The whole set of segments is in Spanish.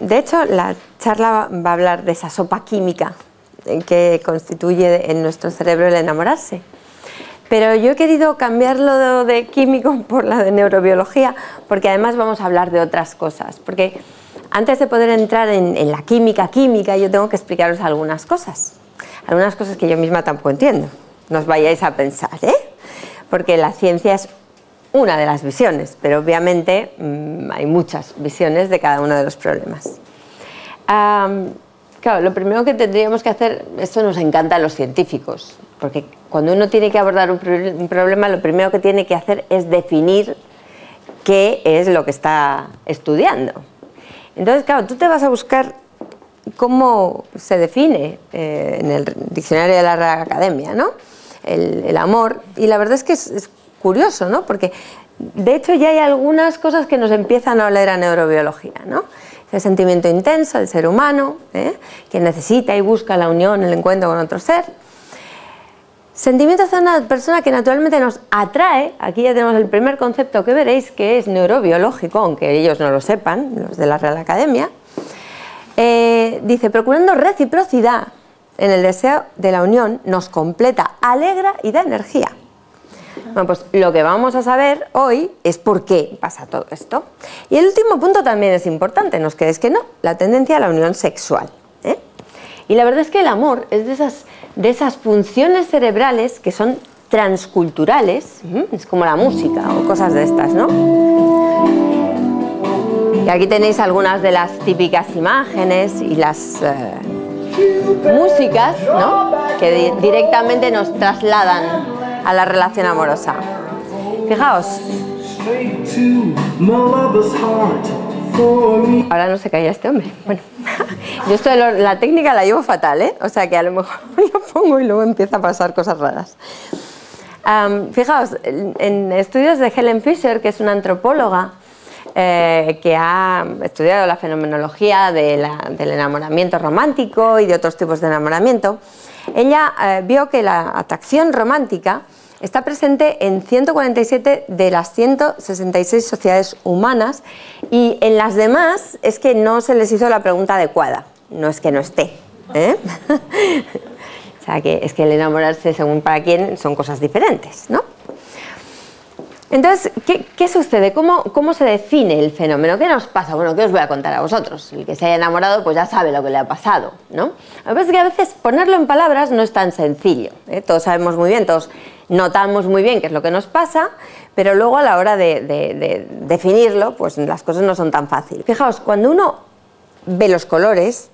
De hecho, la charla va a hablar de esa sopa química que constituye en nuestro cerebro el enamorarse. Pero yo he querido cambiarlo de químico por la de neurobiología, porque además vamos a hablar de otras cosas. Porque antes de poder entrar en la química, yo tengo que explicaros algunas cosas que yo misma tampoco entiendo. No os vayáis a pensar, porque la ciencia es una de las visiones, pero obviamente hay muchas visiones de cada uno de los problemas. Claro, lo primero que tendríamos que hacer, esto nos encanta a los científicos, porque cuando uno tiene que abordar un problema, lo primero que tiene que hacer es definir qué es lo que está estudiando. Entonces, claro, tú te vas a buscar cómo se define en el diccionario de la Real Academia, ¿no? El amor, y la verdad es que es curioso, ¿no? Porque de hecho ya hay algunas cosas que nos empiezan a oler a neurobiología, ¿no? El sentimiento intenso del ser humano, que necesita y busca la unión, el encuentro con otro ser. Sentimiento hacia una persona que naturalmente nos atrae. Aquí ya tenemos el primer concepto que veréis, que es neurobiológico, aunque ellos no lo sepan, los de la Real Academia. Dice, procurando reciprocidad en el deseo de la unión, nos completa, alegra y da energía. Bueno, pues lo que vamos a saber hoy es por qué pasa todo esto. Y el último punto también es importante, no os quedéis que no, la tendencia a la unión sexual. Y la verdad es que el amor es de esas funciones cerebrales que son transculturales, es como la música o cosas de estas, ¿no? Y aquí tenéis algunas de las típicas imágenes y las músicas, ¿no? Que directamente nos trasladan a la relación amorosa. Fijaos. Ahora no se calla este hombre. Bueno, yo esto de la técnica la llevo fatal, O sea que a lo mejor lo pongo y luego empieza a pasar cosas raras. Fijaos, en estudios de Helen Fisher, que es una antropóloga que ha estudiado la fenomenología del enamoramiento romántico y de otros tipos de enamoramiento, ella vio que la atracción romántica está presente en 147 de las 166 sociedades humanas, y en las demás es que no se les hizo la pregunta adecuada, no es que no esté. O sea, que es que el enamorarse, según para quién, son cosas diferentes, ¿no? Entonces, ¿qué sucede? ¿Cómo se define el fenómeno? ¿Qué nos pasa? Bueno, ¿qué os voy a contar a vosotros? El que se haya enamorado pues ya sabe lo que le ha pasado, ¿no? Lo que pasa es que a veces ponerlo en palabras no es tan sencillo, Todos sabemos muy bien, todos notamos muy bien qué es lo que nos pasa, pero luego a la hora de definirlo, pues las cosas no son tan fáciles. Fijaos, cuando uno ve los colores,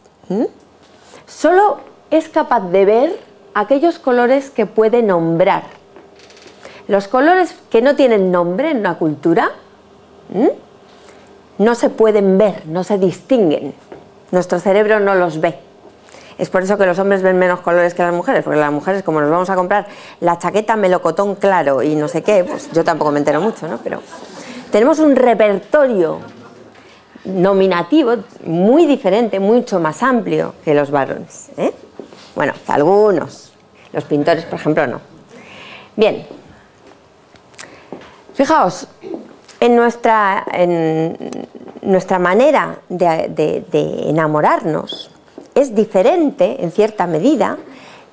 solo es capaz de ver aquellos colores que puede nombrar. Los colores que no tienen nombre en una cultura no se pueden ver, no se distinguen. Nuestro cerebro no los ve. Es por eso que los hombres ven menos colores que las mujeres, porque las mujeres, como nos vamos a comprar la chaqueta melocotón claro y no sé qué, pues yo tampoco me entero mucho, ¿no? Pero tenemos un repertorio nominativo muy diferente, mucho más amplio que los varones, Bueno, que algunos, los pintores, por ejemplo, no. Bien. Fijaos, en nuestra manera de enamorarnos es diferente, en cierta medida,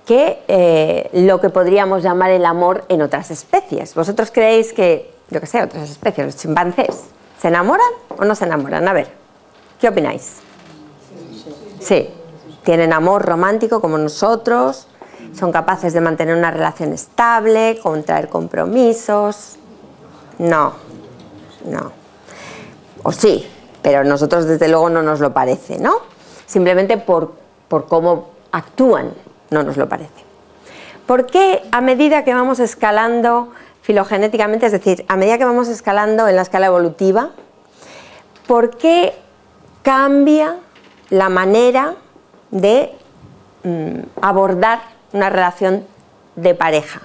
que lo que podríamos llamar el amor en otras especies. ¿Vosotros creéis que, yo qué sé, otras especies, los chimpancés, se enamoran o no se enamoran? A ver, ¿qué opináis? Sí, tienen amor romántico como nosotros, son capaces de mantener una relación estable, contraer compromisos. No. O sí, pero nosotros desde luego no nos lo parece, ¿no? Simplemente por cómo actúan no nos lo parece. ¿Por qué a medida que vamos escalando filogenéticamente, es decir, a medida que vamos escalando en la escala evolutiva, por qué cambia la manera de abordar una relación de pareja?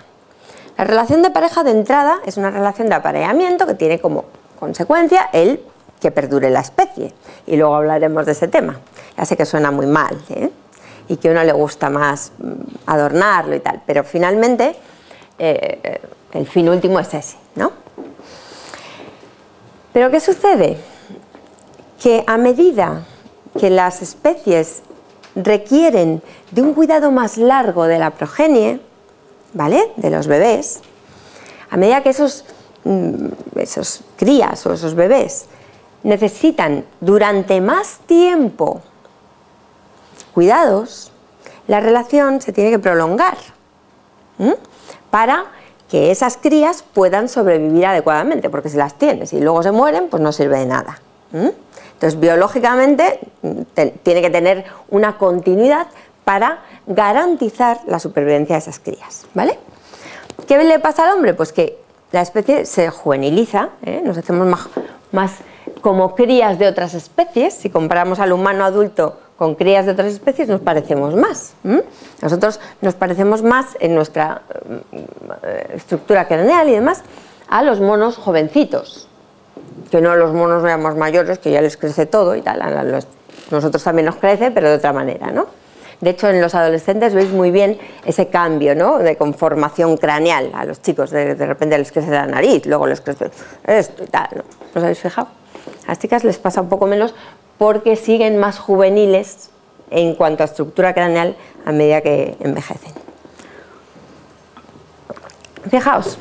La relación de pareja de entrada es una relación de apareamiento que tiene como consecuencia el que perdure la especie. Y luego hablaremos de ese tema. Ya sé que suena muy mal, y que a uno le gusta más adornarlo y tal, pero finalmente el fin último es ese, ¿no? Pero ¿qué sucede? Que a medida que las especies requieren de un cuidado más largo de la progenie, ¿vale?, de los bebés, a medida que esos crías o esos bebés necesitan durante más tiempo cuidados, la relación se tiene que prolongar para que esas crías puedan sobrevivir adecuadamente, porque si las tienes y luego se mueren, pues no sirve de nada. Entonces, biológicamente, tiene que tener una continuidad para garantizar la supervivencia de esas crías, ¿vale? ¿Qué le pasa al hombre? Pues que la especie se juveniliza, nos hacemos más como crías de otras especies. Si comparamos al humano adulto con crías de otras especies, nos parecemos más. Nosotros nos parecemos más en nuestra estructura craneal y demás a los monos jovencitos, que no a los monos más mayores, que ya les crece todo y tal. Nosotros también nos crece, pero de otra manera, ¿no? De hecho, en los adolescentes veis muy bien ese cambio, ¿no?, de conformación craneal. A los chicos de repente les crece la nariz, luego les crece esto y tal, ¿no? ¿Os habéis fijado? A las chicas les pasa un poco menos porque siguen más juveniles en cuanto a estructura craneal a medida que envejecen. Fijaos,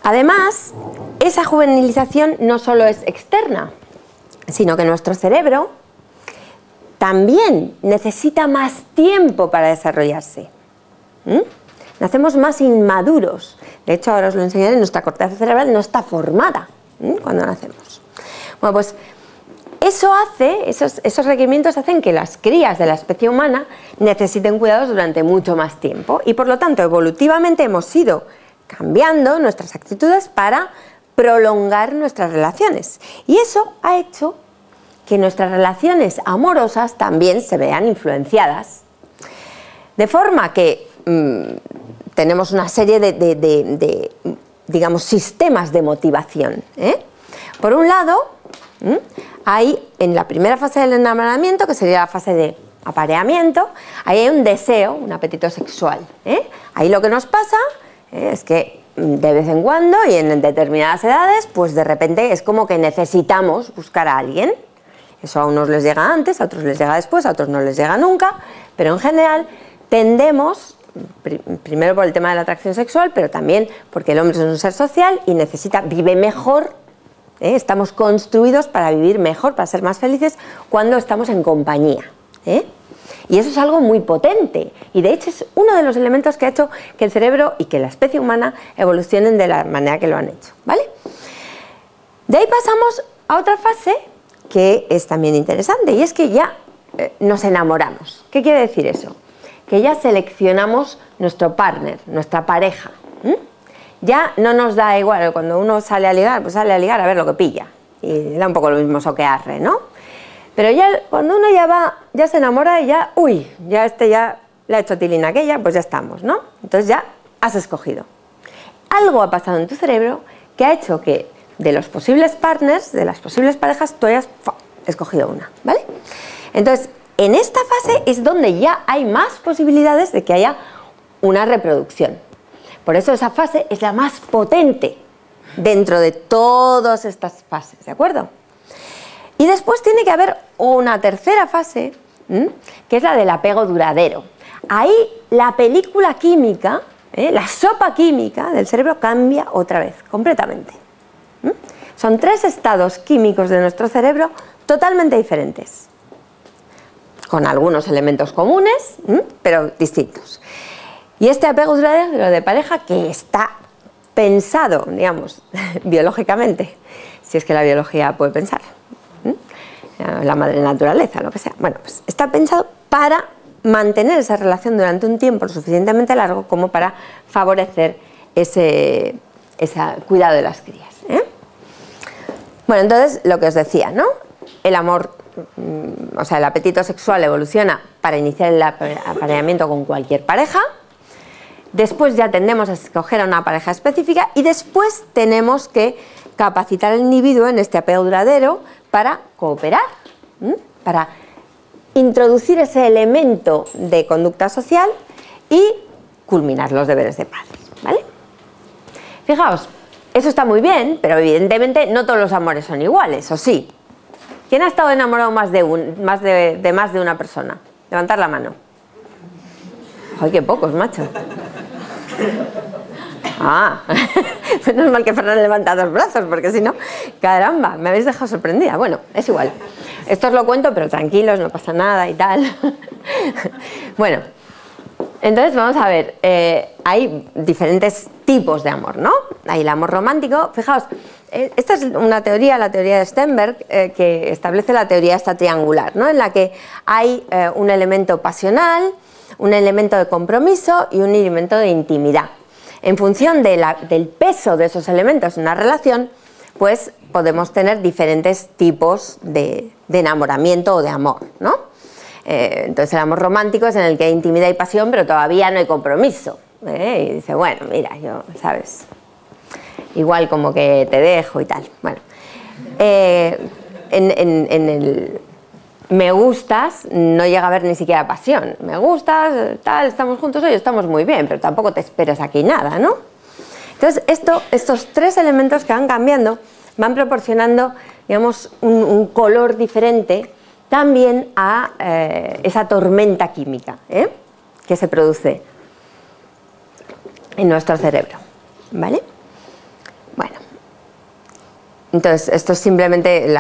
además, esa juvenilización no solo es externa, sino que nuestro cerebro también necesita más tiempo para desarrollarse. Nacemos más inmaduros. De hecho, ahora os lo enseñaré, nuestra corteza cerebral no está formada cuando nacemos. Bueno, pues eso hace, esos requerimientos hacen que las crías de la especie humana necesiten cuidados durante mucho más tiempo y, por lo tanto, evolutivamente hemos ido cambiando nuestras actitudes para prolongar nuestras relaciones. Y eso ha hecho que nuestras relaciones amorosas también se vean influenciadas. De forma que tenemos una serie de digamos, sistemas de motivación. Por un lado, hay en la primera fase del enamoramiento, que sería la fase de apareamiento, ahí hay un deseo, un apetito sexual. Ahí lo que nos pasa es que de vez en cuando y en determinadas edades, pues de repente es como que necesitamos buscar a alguien. Eso a unos les llega antes, a otros les llega después, a otros no les llega nunca, pero en general tendemos, primero por el tema de la atracción sexual, pero también porque el hombre es un ser social y vive mejor, estamos construidos para vivir mejor, para ser más felices cuando estamos en compañía. Y eso es algo muy potente y de hecho es uno de los elementos que ha hecho que el cerebro y que la especie humana evolucionen de la manera que lo han hecho, ¿vale? De ahí pasamos a otra fase que es también interesante y es que ya nos enamoramos. ¿Qué quiere decir eso? Que ya seleccionamos nuestro partner, nuestra pareja. Ya no nos da igual, cuando uno sale a ligar, pues sale a ligar a ver lo que pilla y da un poco lo mismo soquearre, ¿no? Pero ya cuando uno ya se enamora y ya, uy, ya le ha hecho tilín a aquella, pues ya estamos, ¿no? Entonces ya has escogido. Algo ha pasado en tu cerebro que ha hecho que de los posibles partners, de las posibles parejas, tú hayas escogido una, ¿vale? Entonces, en esta fase es donde ya hay más posibilidades de que haya una reproducción. Por eso esa fase es la más potente dentro de todas estas fases, ¿de acuerdo? Y después tiene que haber una tercera fase, que es la del apego duradero. Ahí la película química, la sopa química del cerebro cambia otra vez, completamente. Son 3 estados químicos de nuestro cerebro totalmente diferentes, con algunos elementos comunes, pero distintos. Y este apego duradero de pareja que está pensado, digamos, biológicamente, si es que la biología puede pensar, la madre naturaleza, lo que sea, bueno, pues está pensado para mantener esa relación durante un tiempo lo suficientemente largo como para favorecer ese cuidado de las crías. Bueno, entonces, lo que os decía, ¿no? El amor, o sea, el apetito sexual evoluciona para iniciar el apareamiento con cualquier pareja. Después ya tendemos a escoger a una pareja específica y después tenemos que capacitar al individuo en este apego duradero para cooperar, para introducir ese elemento de conducta social y culminar los deberes de padres, ¿vale? Fijaos, eso está muy bien, pero evidentemente no todos los amores son iguales, ¿o sí? ¿Quién ha estado enamorado más de una persona? Levantar la mano. ¡Ay, qué pocos, macho! Ah, menos mal que Fernando levanta dos brazos, porque si no, caramba, me habéis dejado sorprendida. Bueno, es igual. Esto os lo cuento, pero tranquilos, no pasa nada y tal. Bueno, entonces vamos a ver, hay diferentes tipos de amor, ¿no? Hay el amor romántico. Fijaos, esta es una teoría, la teoría de Stenberg, que establece la teoría esta triangular, ¿no? En la que hay un elemento pasional, un elemento de compromiso y un elemento de intimidad. En función del peso de esos elementos en una relación, pues podemos tener diferentes tipos de enamoramiento o de amor, ¿no? Entonces el amor romántico es en el que hay intimidad y pasión, pero todavía no hay compromiso. Y dice, bueno, mira, yo, ¿sabes? Igual como que te dejo y tal. Bueno, en el me gustas no llega a haber ni siquiera pasión. Me gustas, tal, estamos juntos hoy, estamos muy bien, pero tampoco te esperes aquí nada, ¿no? Entonces, estos tres elementos que van cambiando van proporcionando, digamos, un color diferente también a esa tormenta química que se produce en nuestro cerebro, ¿vale? Bueno, entonces esto es simplemente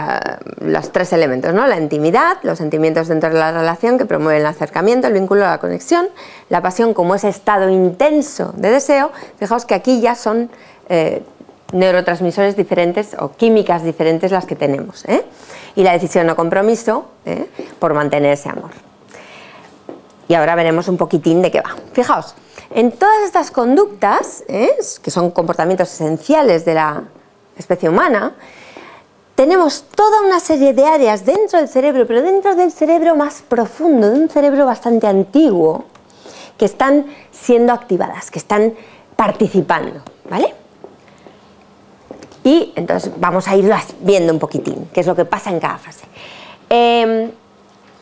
los tres elementos, ¿no? La intimidad, los sentimientos dentro de la relación que promueven el acercamiento, el vínculo, la conexión, la pasión como ese estado intenso de deseo. Fijaos que aquí ya son neurotransmisores diferentes o químicas diferentes las que tenemos, y la decisión o compromiso por mantener ese amor. Y ahora veremos un poquitín de qué va. Fijaos, en todas estas conductas, que son comportamientos esenciales de la especie humana, tenemos toda una serie de áreas dentro del cerebro, pero dentro del cerebro más profundo, de un cerebro bastante antiguo, que están siendo activadas, que están participando, ¿vale? Y entonces vamos a irlas viendo un poquitín, qué es lo que pasa en cada fase.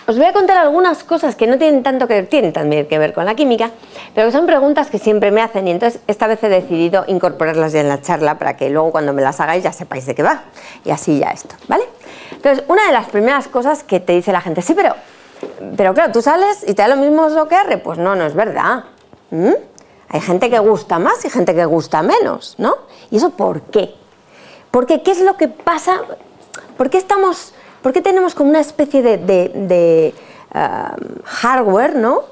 Os voy a contar algunas cosas que no tienen también que ver con la química, pero que son preguntas que siempre me hacen, y entonces esta vez he decidido incorporarlas ya en la charla para que luego cuando me las hagáis ya sepáis de qué va, y así ya esto, ¿vale? Entonces, una de las primeras cosas que te dice la gente, sí, pero claro, tú sales y te da lo mismo lo que arre, pues no es verdad. Hay gente que gusta más y gente que gusta menos, ¿no? ¿Y eso por qué? Porque ¿qué es lo que pasa? ¿Por qué tenemos como una especie de hardware, ¿no?,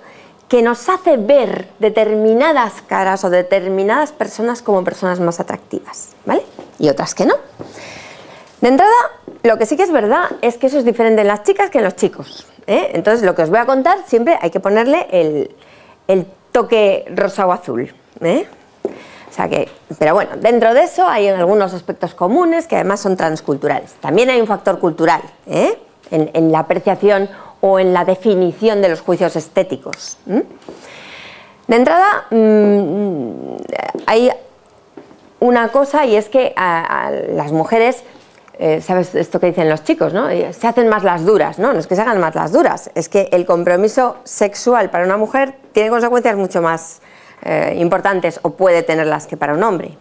que nos hace ver determinadas caras o determinadas personas como personas más atractivas, ¿vale? Y otras que no. De entrada, lo que sí que es verdad es que eso es diferente en las chicas que en los chicos, Entonces, lo que os voy a contar siempre hay que ponerle el toque rosa o azul, O sea que, pero bueno, dentro de eso hay algunos aspectos comunes que además son transculturales. También hay un factor cultural, en la apreciación o en la definición de los juicios estéticos. De entrada, hay una cosa, y es que a las mujeres, ¿sabes esto que dicen los chicos, no? Se hacen más las duras, ¿no? No es que se hagan más las duras, es que el compromiso sexual para una mujer tiene consecuencias mucho más importantes, o puede tenerlas, que para un hombre.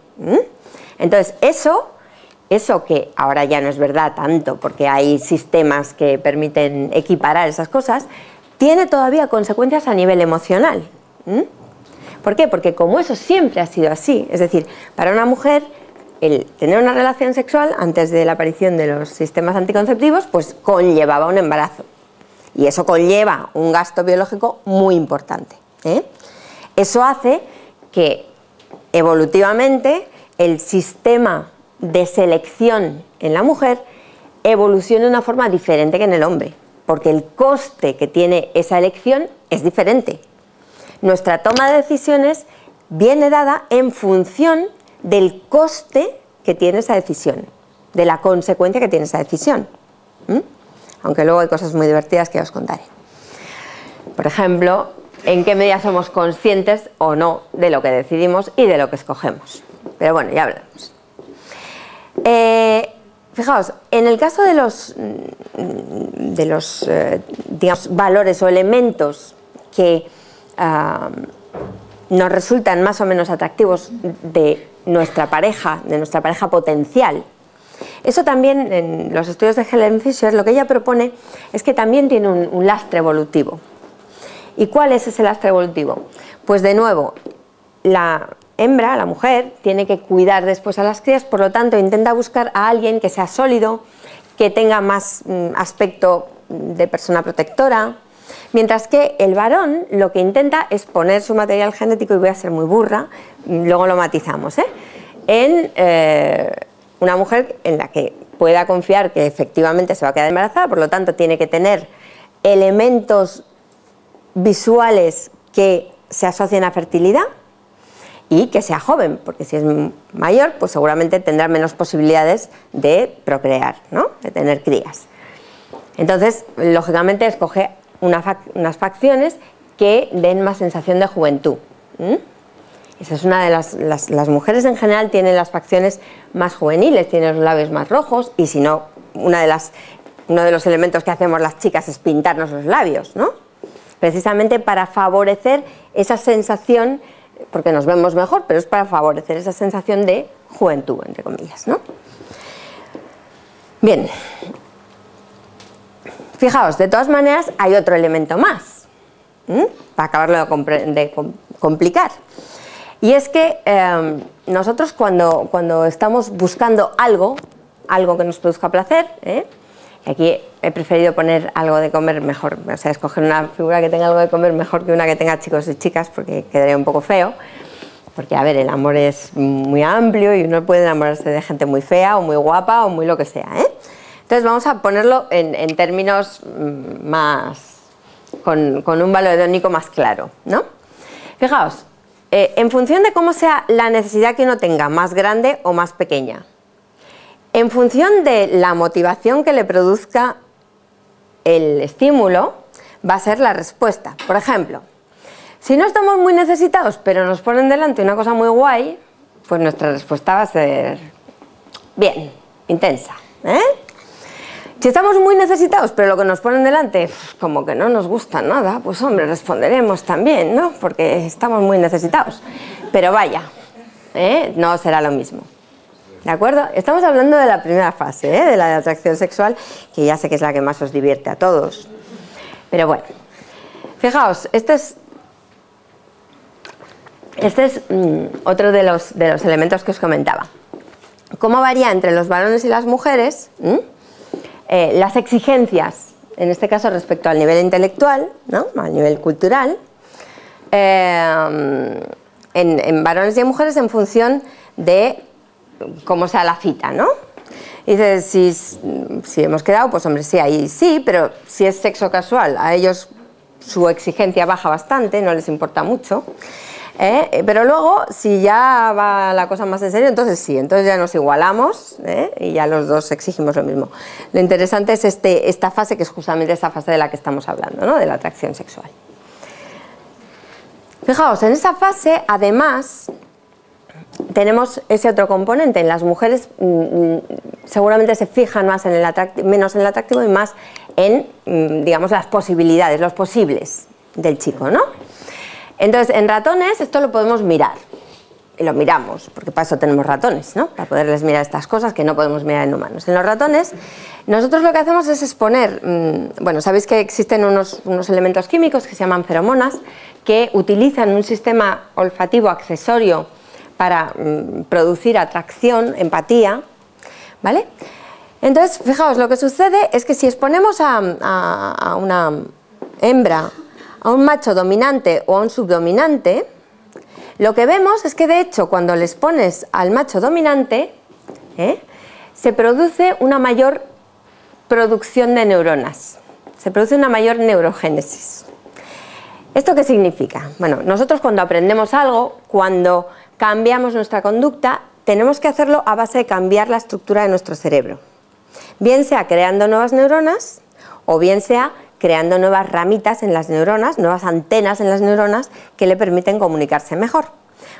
Entonces, eso que ahora ya no es verdad tanto, porque hay sistemas que permiten equiparar esas cosas, tiene todavía consecuencias a nivel emocional. ¿Por qué? Porque como eso siempre ha sido así, es decir, para una mujer el tener una relación sexual antes de la aparición de los sistemas anticonceptivos, pues conllevaba un embarazo, y eso conlleva un gasto biológico muy importante, Eso hace que evolutivamente el sistema de selección en la mujer evolucione de una forma diferente que en el hombre, porque el coste que tiene esa elección es diferente. Nuestra toma de decisiones viene dada en función del coste que tiene esa decisión, de la consecuencia que tiene esa decisión. Aunque luego hay cosas muy divertidas que os contaré. Por ejemplo, en qué medida somos conscientes o no de lo que decidimos y de lo que escogemos. Pero bueno, ya hablamos. Fijaos, en el caso de los digamos, valores o elementos que nos resultan más o menos atractivos de nuestra pareja potencial, Eso también, en los estudios de Helen Fisher, lo que ella propone es que también tiene un lastre evolutivo. ¿Y cuál es ese lastre evolutivo? Pues de nuevo, la hembra, la mujer, tiene que cuidar después a las crías, por lo tanto intenta buscar a alguien que sea sólido, que tenga más aspecto de persona protectora, mientras que el varón lo que intenta es poner su material genético, y voy a ser muy burra, luego lo matizamos, en una mujer en la que pueda confiar que efectivamente se va a quedar embarazada, por lo tanto tiene que tener elementos visuales que se asocien a fertilidad y que sea joven, porque si es mayor, pues seguramente tendrá menos posibilidades de procrear, ¿no? De tener crías. Entonces, lógicamente, escoge unas facciones que den más sensación de juventud. Esa es una de las mujeres en general tienen las facciones más juveniles, tienen los labios más rojos, y si no, uno de los elementos que hacemos las chicas es pintarnos los labios, ¿no? Precisamente para favorecer esa sensación, porque nos vemos mejor, pero es para favorecer esa sensación de juventud, entre comillas, ¿no? Bien. Fijaos, de todas maneras hay otro elemento más, para acabarlo de complicar. Y es que nosotros cuando estamos buscando algo que nos produzca placer, y aquí he preferido poner algo de comer mejor, o sea, escoger una figura que tenga algo de comer mejor que una que tenga chicos y chicas, porque quedaría un poco feo. Porque, a ver, el amor es muy amplio y uno puede enamorarse de gente muy fea o muy guapa o muy lo que sea, Entonces vamos a ponerlo en términos más, con un valor hedónico más claro, ¿no? Fijaos, en función de cómo sea la necesidad que uno tenga, más grande o más pequeña, en función de la motivación que le produzca el estímulo, va a ser la respuesta. Por ejemplo, si no estamos muy necesitados, pero nos ponen delante una cosa muy guay, pues nuestra respuesta va a ser bien, intensa, Si estamos muy necesitados, pero lo que nos ponen delante, como que no nos gusta nada, pues hombre, responderemos también, ¿no? Porque estamos muy necesitados. Pero vaya, no será lo mismo. ¿De acuerdo? Estamos hablando de la primera fase, de la atracción sexual, que ya sé que es la que más os divierte a todos. Pero bueno, fijaos, este es otro de los elementos que os comentaba. ¿Cómo varía entre los varones y las mujeres las exigencias, en este caso respecto al nivel intelectual, ¿no? Al nivel cultural, en varones y en mujeres en función de cómo sea la cita, ¿no? Y dices, si hemos quedado, pues hombre, sí, ahí sí, pero si es sexo casual, a ellos su exigencia baja bastante, no les importa mucho. Pero luego, si ya va la cosa más en serio, entonces sí, entonces ya nos igualamos y ya los dos exigimos lo mismo. Lo interesante es esta fase, que es justamente esta fase de la que estamos hablando, ¿no? De la atracción sexual. Fijaos, en esa fase, además, tenemos ese otro componente. En las mujeres seguramente se fijan más en menos en el atractivo y más en, digamos, las posibilidades, los posibles del chico, ¿no? Entonces, en ratones esto lo podemos mirar, y lo miramos, porque para eso tenemos ratones, ¿no? Para poderles mirar estas cosas que no podemos mirar en humanos. En los ratones, nosotros lo que hacemos es exponer, bueno, sabéis que existen unos elementos químicos que se llaman feromonas, que utilizan un sistema olfativo accesorio para producir atracción, empatía, ¿vale? Entonces, fijaos, lo que sucede es que si exponemos a una hembra a un macho dominante o a un subdominante, lo que vemos es que, de hecho, cuando les pones al macho dominante, se produce una mayor producción de neuronas, se produce una mayor neurogénesis. ¿Esto qué significa? Bueno, nosotros cuando aprendemos algo, cuando cambiamos nuestra conducta, tenemos que hacerlo a base de cambiar la estructura de nuestro cerebro. Bien sea creando nuevas neuronas o bien sea creando nuevas ramitas en las neuronas, nuevas antenas en las neuronas que le permiten comunicarse mejor.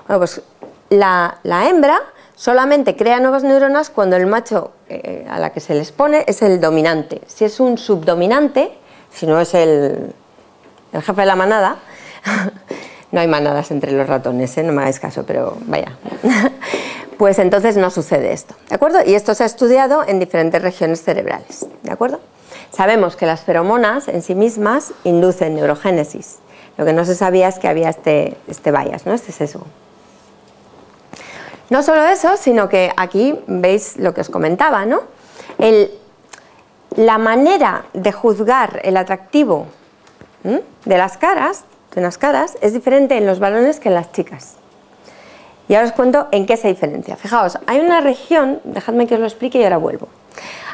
Bueno, pues la hembra solamente crea nuevas neuronas cuando el macho a la que se les pone es el dominante. Si es un subdominante, si no es el jefe de la manada, no hay manadas entre los ratones, no me hagáis caso, pero vaya. pues entonces no sucede esto, ¿de acuerdo? Y esto se ha estudiado en diferentes regiones cerebrales, ¿de acuerdo? Sabemos que las feromonas en sí mismas inducen neurogénesis. Lo que no se sabía es que había este bias, ¿no? Este sesgo. No solo eso, sino que aquí veis lo que os comentaba, ¿no? La manera de juzgar el atractivo de unas caras, es diferente en los varones que en las chicas. Y ahora os cuento en qué se diferencia. Fijaos, hay una región, dejadme que os lo explique y ahora vuelvo.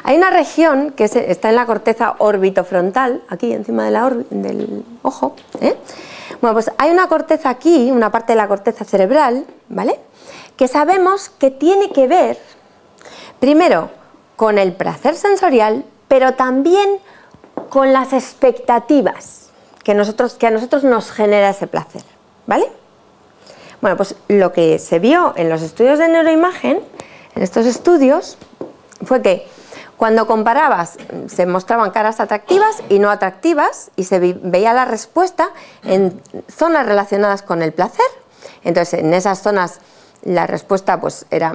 Hay una región que está en la corteza orbitofrontal, aquí encima de del ojo. Bueno, pues hay una corteza aquí, una parte de la corteza cerebral, ¿vale? Que sabemos que tiene que ver, primero, con el placer sensorial, pero también con las expectativas que a nosotros nos genera ese placer, ¿vale? Bueno, pues lo que se vio en los estudios de neuroimagen, en estos estudios, fue que cuando comparabas, se mostraban caras atractivas y no atractivas y se veía la respuesta en zonas relacionadas con el placer. Entonces, en esas zonas la respuesta pues, era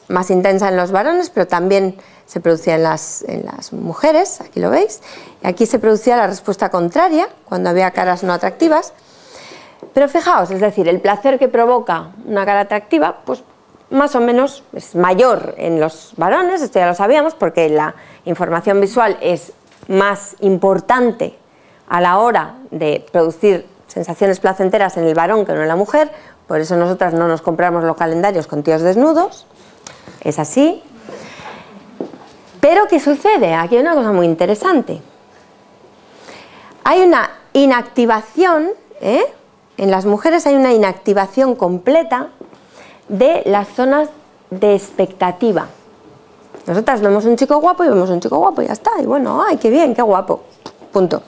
más intensa en los varones, pero también se producía en las mujeres, aquí lo veis. Y aquí se producía la respuesta contraria, cuando había caras no atractivas. Pero fijaos, es decir, el placer que provoca una cara atractiva, pues más o menos es mayor en los varones, esto ya lo sabíamos, porque la información visual es más importante a la hora de producir sensaciones placenteras en el varón que no en la mujer, por eso nosotras no nos compramos los calendarios con tíos desnudos, es así. Pero ¿qué sucede? Aquí hay una cosa muy interesante. Hay una inactivación, en las mujeres hay una inactivación completa de las zonas de expectativa. Nosotras vemos un chico guapo y vemos un chico guapo y ya está. Y bueno, ¡ay, qué bien, qué guapo! Punto.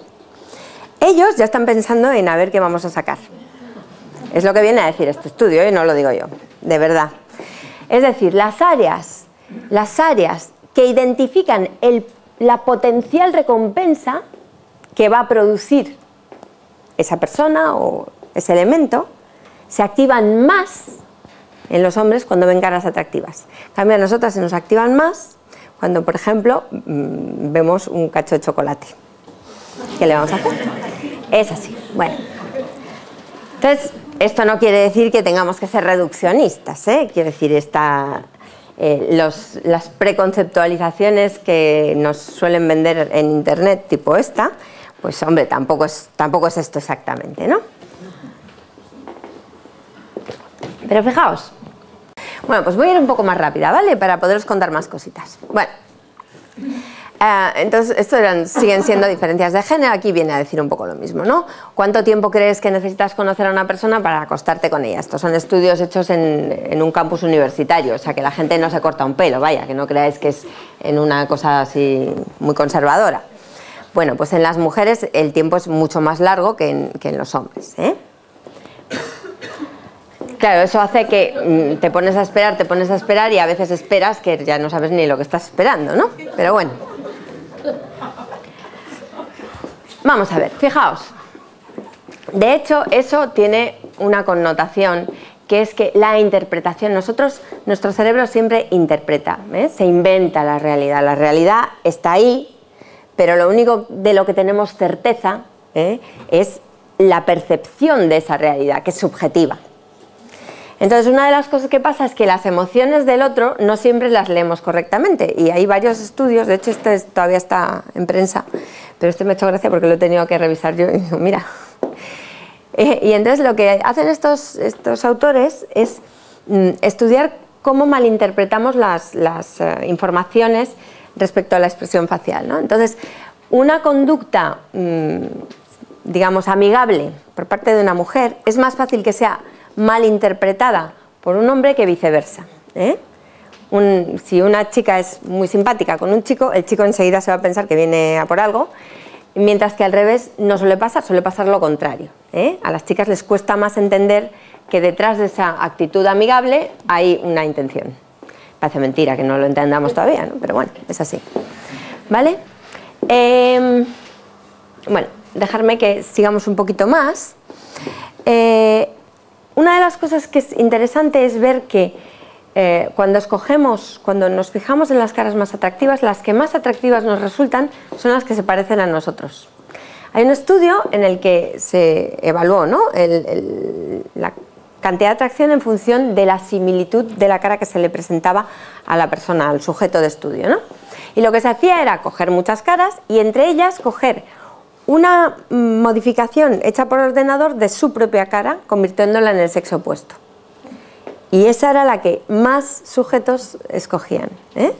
Ellos ya están pensando en a ver qué vamos a sacar. Es lo que viene a decir este estudio, y no lo digo yo, de verdad. Es decir, las áreas que identifican la potencial recompensa que va a producir esa persona o ese elemento, se activan más en los hombres cuando ven caras atractivas. En cambio, a nosotras se nos activan más cuando, por ejemplo, vemos un cacho de chocolate. ¿Qué le vamos a hacer? Es así. Bueno. Entonces, esto no quiere decir que tengamos que ser reduccionistas, Quiere decir, las preconceptualizaciones que nos suelen vender en internet, tipo esta, pues hombre, tampoco es esto exactamente, ¿no? Pero fijaos. Bueno, pues voy a ir un poco más rápida, ¿vale? Para poderos contar más cositas. Bueno, entonces esto siguen siendo diferencias de género. Aquí viene a decir un poco lo mismo, ¿no? ¿Cuánto tiempo crees que necesitas conocer a una persona para acostarte con ella? Estos son estudios hechos en un campus universitario, o sea que la gente no se corta un pelo, vaya, que no creáis que es en una cosa así muy conservadora. Bueno, pues en las mujeres el tiempo es mucho más largo que en los hombres, Claro, eso hace que te pones a esperar y a veces esperas que ya no sabes ni lo que estás esperando, ¿no? Pero bueno. Vamos a ver, fijaos. De hecho, eso tiene una connotación que es que la interpretación, nuestro cerebro siempre interpreta, se inventa la realidad está ahí, pero lo único de lo que tenemos certeza es la percepción de esa realidad, que es subjetiva. Entonces, una de las cosas que pasa es que las emociones del otro no siempre las leemos correctamente. Y hay varios estudios, de hecho este todavía está en prensa, pero este me ha hecho gracia porque lo he tenido que revisar yo y digo, mira. Y entonces lo que hacen estos autores es estudiar cómo malinterpretamos las informaciones respecto a la expresión facial, ¿no? Entonces, una conducta, digamos, amigable por parte de una mujer es más fácil que sea mal interpretada por un hombre que viceversa, si una chica es muy simpática con un chico, el chico enseguida se va a pensar que viene a por algo, mientras que al revés no suele pasar lo contrario, A las chicas les cuesta más entender que detrás de esa actitud amigable hay una intención. Parece mentira que no lo entendamos todavía, ¿no? Pero bueno, es así, ¿vale? Bueno, dejarme que sigamos un poquito más. Una de las cosas que es interesante es ver que cuando nos fijamos en las caras más atractivas, las que más atractivas nos resultan son las que se parecen a nosotros. Hay un estudio en el que se evaluó, ¿no?, la cantidad de atracción en función de la similitud de la cara que se le presentaba a la persona, al sujeto de estudio, ¿no? Y lo que se hacía era coger muchas caras y entre ellas coger una modificación hecha por ordenador de su propia cara, convirtiéndola en el sexo opuesto. Y esa era la que más sujetos escogían, ¿eh?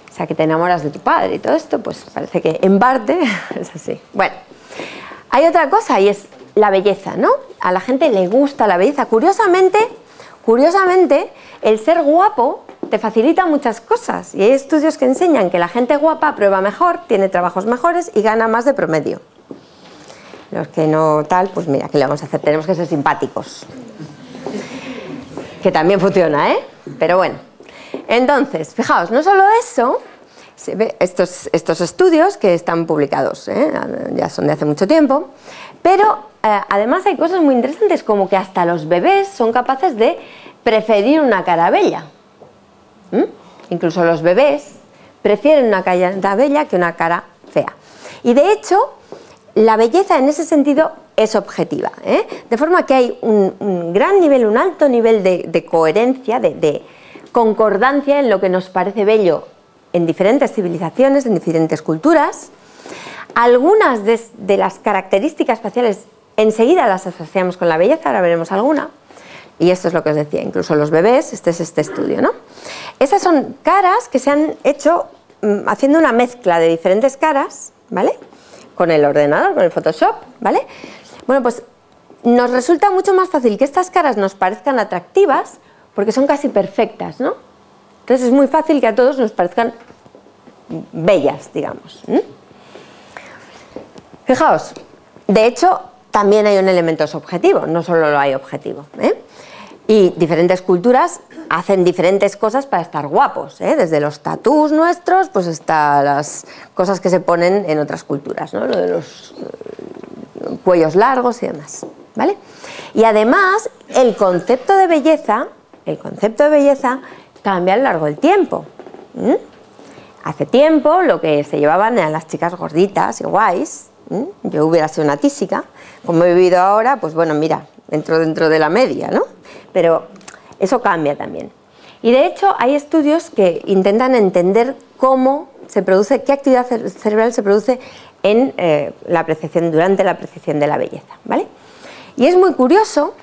O sea, que te enamoras de tu padre y todo esto, pues parece que en parte es así. Bueno, hay otra cosa y es la belleza, ¿no? A la gente le gusta la belleza. Curiosamente, el ser guapo te facilita muchas cosas. Y hay estudios que enseñan que la gente guapa aprueba mejor, tiene trabajos mejores y gana más de promedio. Los que no tal, pues mira, ¿qué le vamos a hacer? Tenemos que ser simpáticos. Que también funciona, ¿eh? Pero bueno. Entonces, fijaos, no solo eso, se ve estos estudios que están publicados, ya son de hace mucho tiempo, pero además hay cosas muy interesantes, como que hasta los bebés son capaces de preferir una cara bella. Incluso los bebés prefieren una cara bella que una cara fea. Y de hecho, la belleza en ese sentido es objetiva, ¿eh? De forma que hay un gran nivel, un alto nivel de coherencia, de concordancia en lo que nos parece bello en diferentes civilizaciones, en diferentes culturas. Algunas de las características faciales enseguida las asociamos con la belleza, ahora veremos alguna. Y esto es lo que os decía, incluso los bebés, este es este estudio, ¿no? Esas son caras que se han hecho haciendo una mezcla de diferentes caras, ¿vale? Con el ordenador, con el Photoshop, ¿vale? Bueno, pues nos resulta mucho más fácil que estas caras nos parezcan atractivas porque son casi perfectas, ¿no? Entonces es muy fácil que a todos nos parezcan bellas, digamos. Fijaos, de hecho, también hay un elemento subjetivo, no solo lo hay objetivo, ¿eh? Y diferentes culturas hacen diferentes cosas para estar guapos, ¿eh? Desde los tatús nuestros, pues hasta las cosas que se ponen en otras culturas, ¿no? Lo de los cuellos largos y demás, ¿vale? Y además, el concepto de belleza cambia a lo largo del tiempo. Hace tiempo lo que se llevaban eran las chicas gorditas y guays. Yo hubiera sido una tísica, como he vivido ahora, pues bueno, mira, entro dentro de la media, ¿no? Pero eso cambia también. Y de hecho hay estudios que intentan entender cómo se produce, qué actividad cerebral se produce en durante la apreciación de la belleza, ¿vale? Y es muy curioso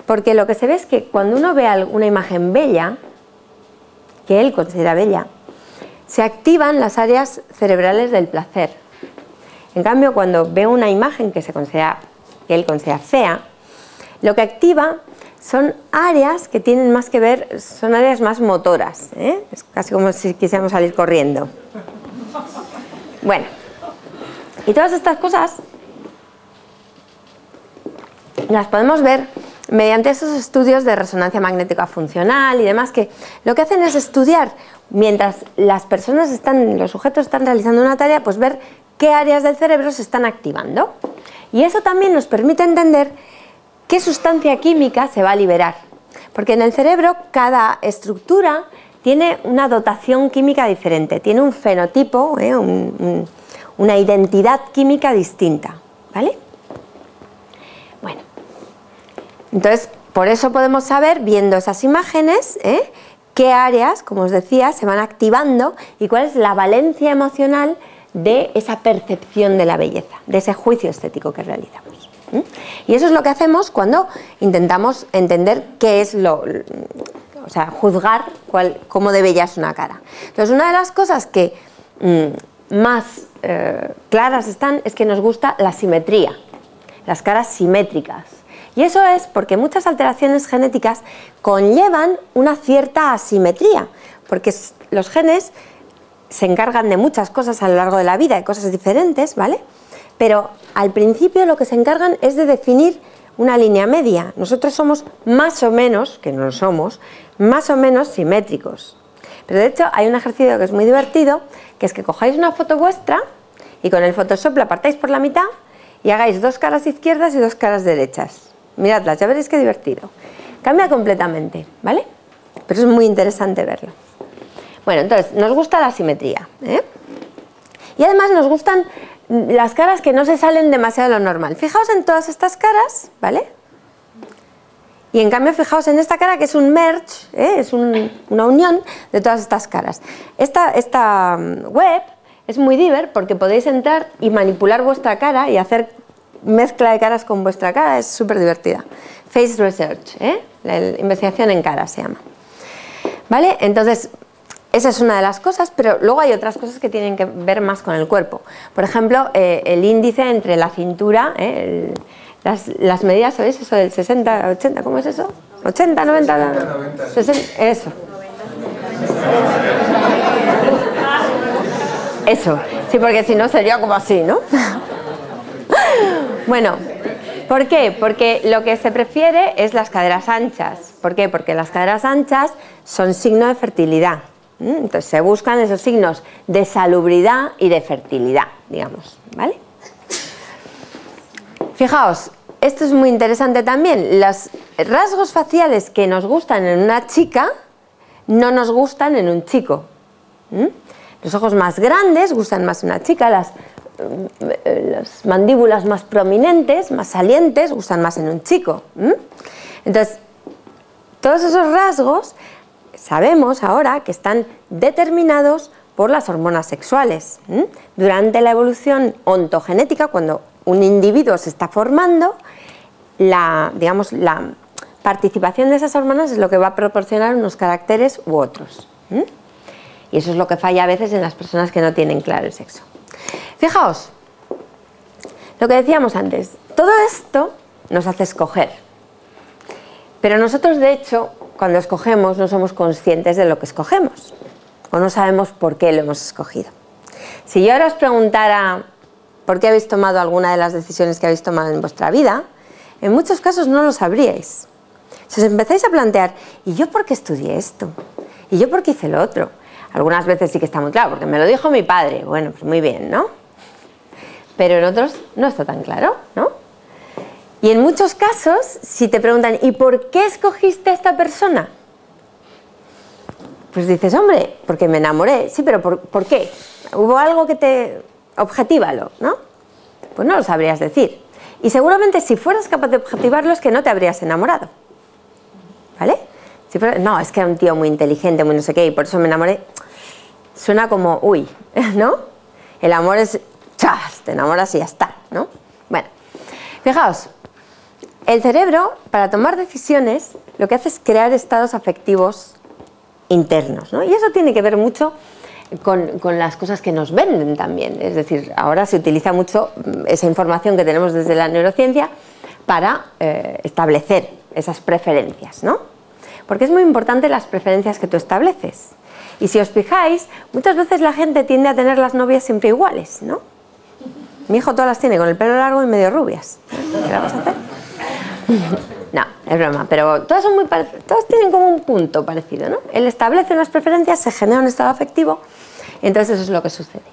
porque lo que se ve es que cuando uno ve una imagen bella, que él considera bella, se activan las áreas cerebrales del placer. En cambio, cuando ve una imagen que él considera fea, lo que activa son áreas que tienen más que ver, son áreas más motoras, ¿eh? Es casi como si quisiéramos salir corriendo. Bueno, y todas estas cosas las podemos ver mediante esos estudios de resonancia magnética funcional y demás, que lo que hacen es estudiar, mientras los sujetos están realizando una tarea, pues ver qué áreas del cerebro se están activando. Y eso también nos permite entender qué sustancia química se va a liberar. Porque en el cerebro cada estructura tiene una dotación química diferente, tiene un fenotipo, una identidad química distinta, ¿vale? Bueno, entonces por eso podemos saber, viendo esas imágenes, qué áreas, como os decía, se van activando y cuál es la valencia emocional de esa percepción de la belleza, de ese juicio estético que realizamos. Y eso es lo que hacemos cuando intentamos entender qué es o sea, juzgar cómo de bella es una cara. Entonces, una de las cosas que más claras están es que nos gusta la simetría, las caras simétricas. Y eso es porque muchas alteraciones genéticas conllevan una cierta asimetría, porque los genes se encargan de muchas cosas a lo largo de la vida, de cosas diferentes, ¿vale? Pero al principio lo que se encargan es de definir una línea media. Nosotros somos más o menos, que no lo somos, más o menos simétricos. Pero de hecho hay un ejercicio que es muy divertido, que es que cojáis una foto vuestra y con el Photoshop la partáis por la mitad y hagáis dos caras izquierdas y dos caras derechas. Miradlas, ya veréis qué divertido. Cambia completamente, ¿vale? pero es muy interesante verlo. Bueno, entonces, nos gusta la simetría, ¿eh? Y además nos gustan las caras que no se salen demasiado de lo normal. Fijaos en todas estas caras, ¿vale? Y en cambio, fijaos en esta cara que es un merge, ¿eh? Es una unión de todas estas caras. Esta web es muy diver porque podéis entrar y manipular vuestra cara y hacer mezcla de caras con vuestra cara, es súper divertida. Face Research, ¿eh? La investigación en caras se llama. ¿Vale? Entonces, esa es una de las cosas, pero luego hay otras cosas que tienen que ver más con el cuerpo. Por ejemplo, el índice entre la cintura, las medidas, ¿sabéis eso del 60, 80? ¿Cómo es eso? ¿80, 90? 60, eso. Eso, sí, porque si no sería como así, ¿no? Bueno, ¿por qué? Porque lo que se prefiere es las caderas anchas. ¿Por qué? Porque las caderas anchas son signo de fertilidad. Entonces se buscan esos signos de salubridad y de fertilidad, digamos, ¿vale? Fijaos, esto es muy interesante también. Los rasgos faciales que nos gustan en una chica no nos gustan en un chico. Los ojos más grandes gustan más en una chica, las mandíbulas más prominentes, más salientes, gustan más en un chico. Entonces, todos esos rasgos sabemos ahora que están determinados por las hormonas sexuales. Durante la evolución ontogenética, cuando un individuo se está formando, la participación de esas hormonas es lo que va a proporcionar unos caracteres u otros. Y eso es lo que falla a veces en las personas que no tienen claro el sexo. Fijaos, lo que decíamos antes, todo esto nos hace escoger. Pero nosotros, de hecho, cuando escogemos no somos conscientes de lo que escogemos. O no sabemos por qué lo hemos escogido. Si yo ahora os preguntara por qué habéis tomado alguna de las decisiones que habéis tomado en vuestra vida, en muchos casos no lo sabríais. Si os empezáis a plantear, ¿y yo por qué estudié esto? ¿Y yo por qué hice lo otro? Algunas veces sí que está muy claro, porque me lo dijo mi padre. Bueno, pues muy bien, ¿no? Pero en otros no está tan claro, ¿no? Y en muchos casos, si te preguntan, ¿y por qué escogiste a esta persona? Pues dices, hombre, porque me enamoré. Sí, pero ¿por qué? ¿Hubo algo que te... objetívalo, ¿no? Pues no lo sabrías decir. Y seguramente si fueras capaz de objetivarlo es que no te habrías enamorado. ¿Vale? Si fuera, no, es que era un tío muy inteligente, muy no sé qué, y por eso me enamoré. Suena como, uy, ¿no? El amor es, ¡chas!, te enamoras y ya está, ¿no? Bueno, fijaos, el cerebro, para tomar decisiones, lo que hace es crear estados afectivos internos, ¿no? Y eso tiene que ver mucho con las cosas que nos venden también. Es decir, ahora se utiliza mucho esa información que tenemos desde la neurociencia para establecer esas preferencias, ¿no? Porque es muy importante las preferencias que tú estableces. Y si os fijáis, muchas veces la gente tiende a tener las novias siempre iguales, ¿no? Mi hijo todas las tiene con el pelo largo y medio rubias. ¿Qué le vas a hacer? No, es broma, pero todas son muy todas tienen como un punto parecido, ¿no? Él establece unas preferencias, se genera un estado afectivo, y entonces eso es lo que sucede.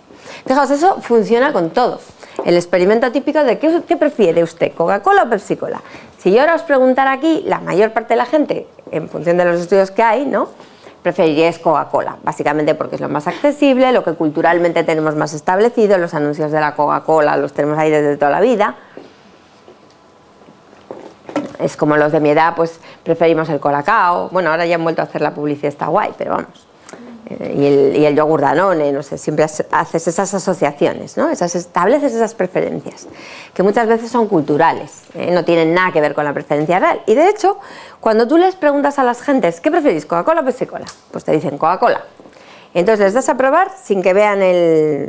Fijaos, eso funciona con todo. El experimento típico de ¿qué prefiere usted, Coca-Cola o Pepsi-Cola? Si yo ahora os preguntara aquí, la mayor parte de la gente, en función de los estudios que hay, ¿no?, preferiríais Coca-Cola, básicamente porque es lo más accesible, lo que culturalmente tenemos más establecido, los anuncios de la Coca-Cola los tenemos ahí desde toda la vida. Es como los de mi edad, pues preferimos el Colacao. Bueno, ahora ya han vuelto a hacer la publicidad, está guay, pero vamos. Y el yogur Danone, no sé, siempre haces esas asociaciones, ¿no? Estableces esas preferencias, que muchas veces son culturales, no tienen nada que ver con la preferencia real. Y de hecho, cuando tú les preguntas a las gentes, ¿qué preferís, Coca-Cola o Pepsi-Cola? Pues te dicen Coca-Cola. Entonces les das a probar sin que vean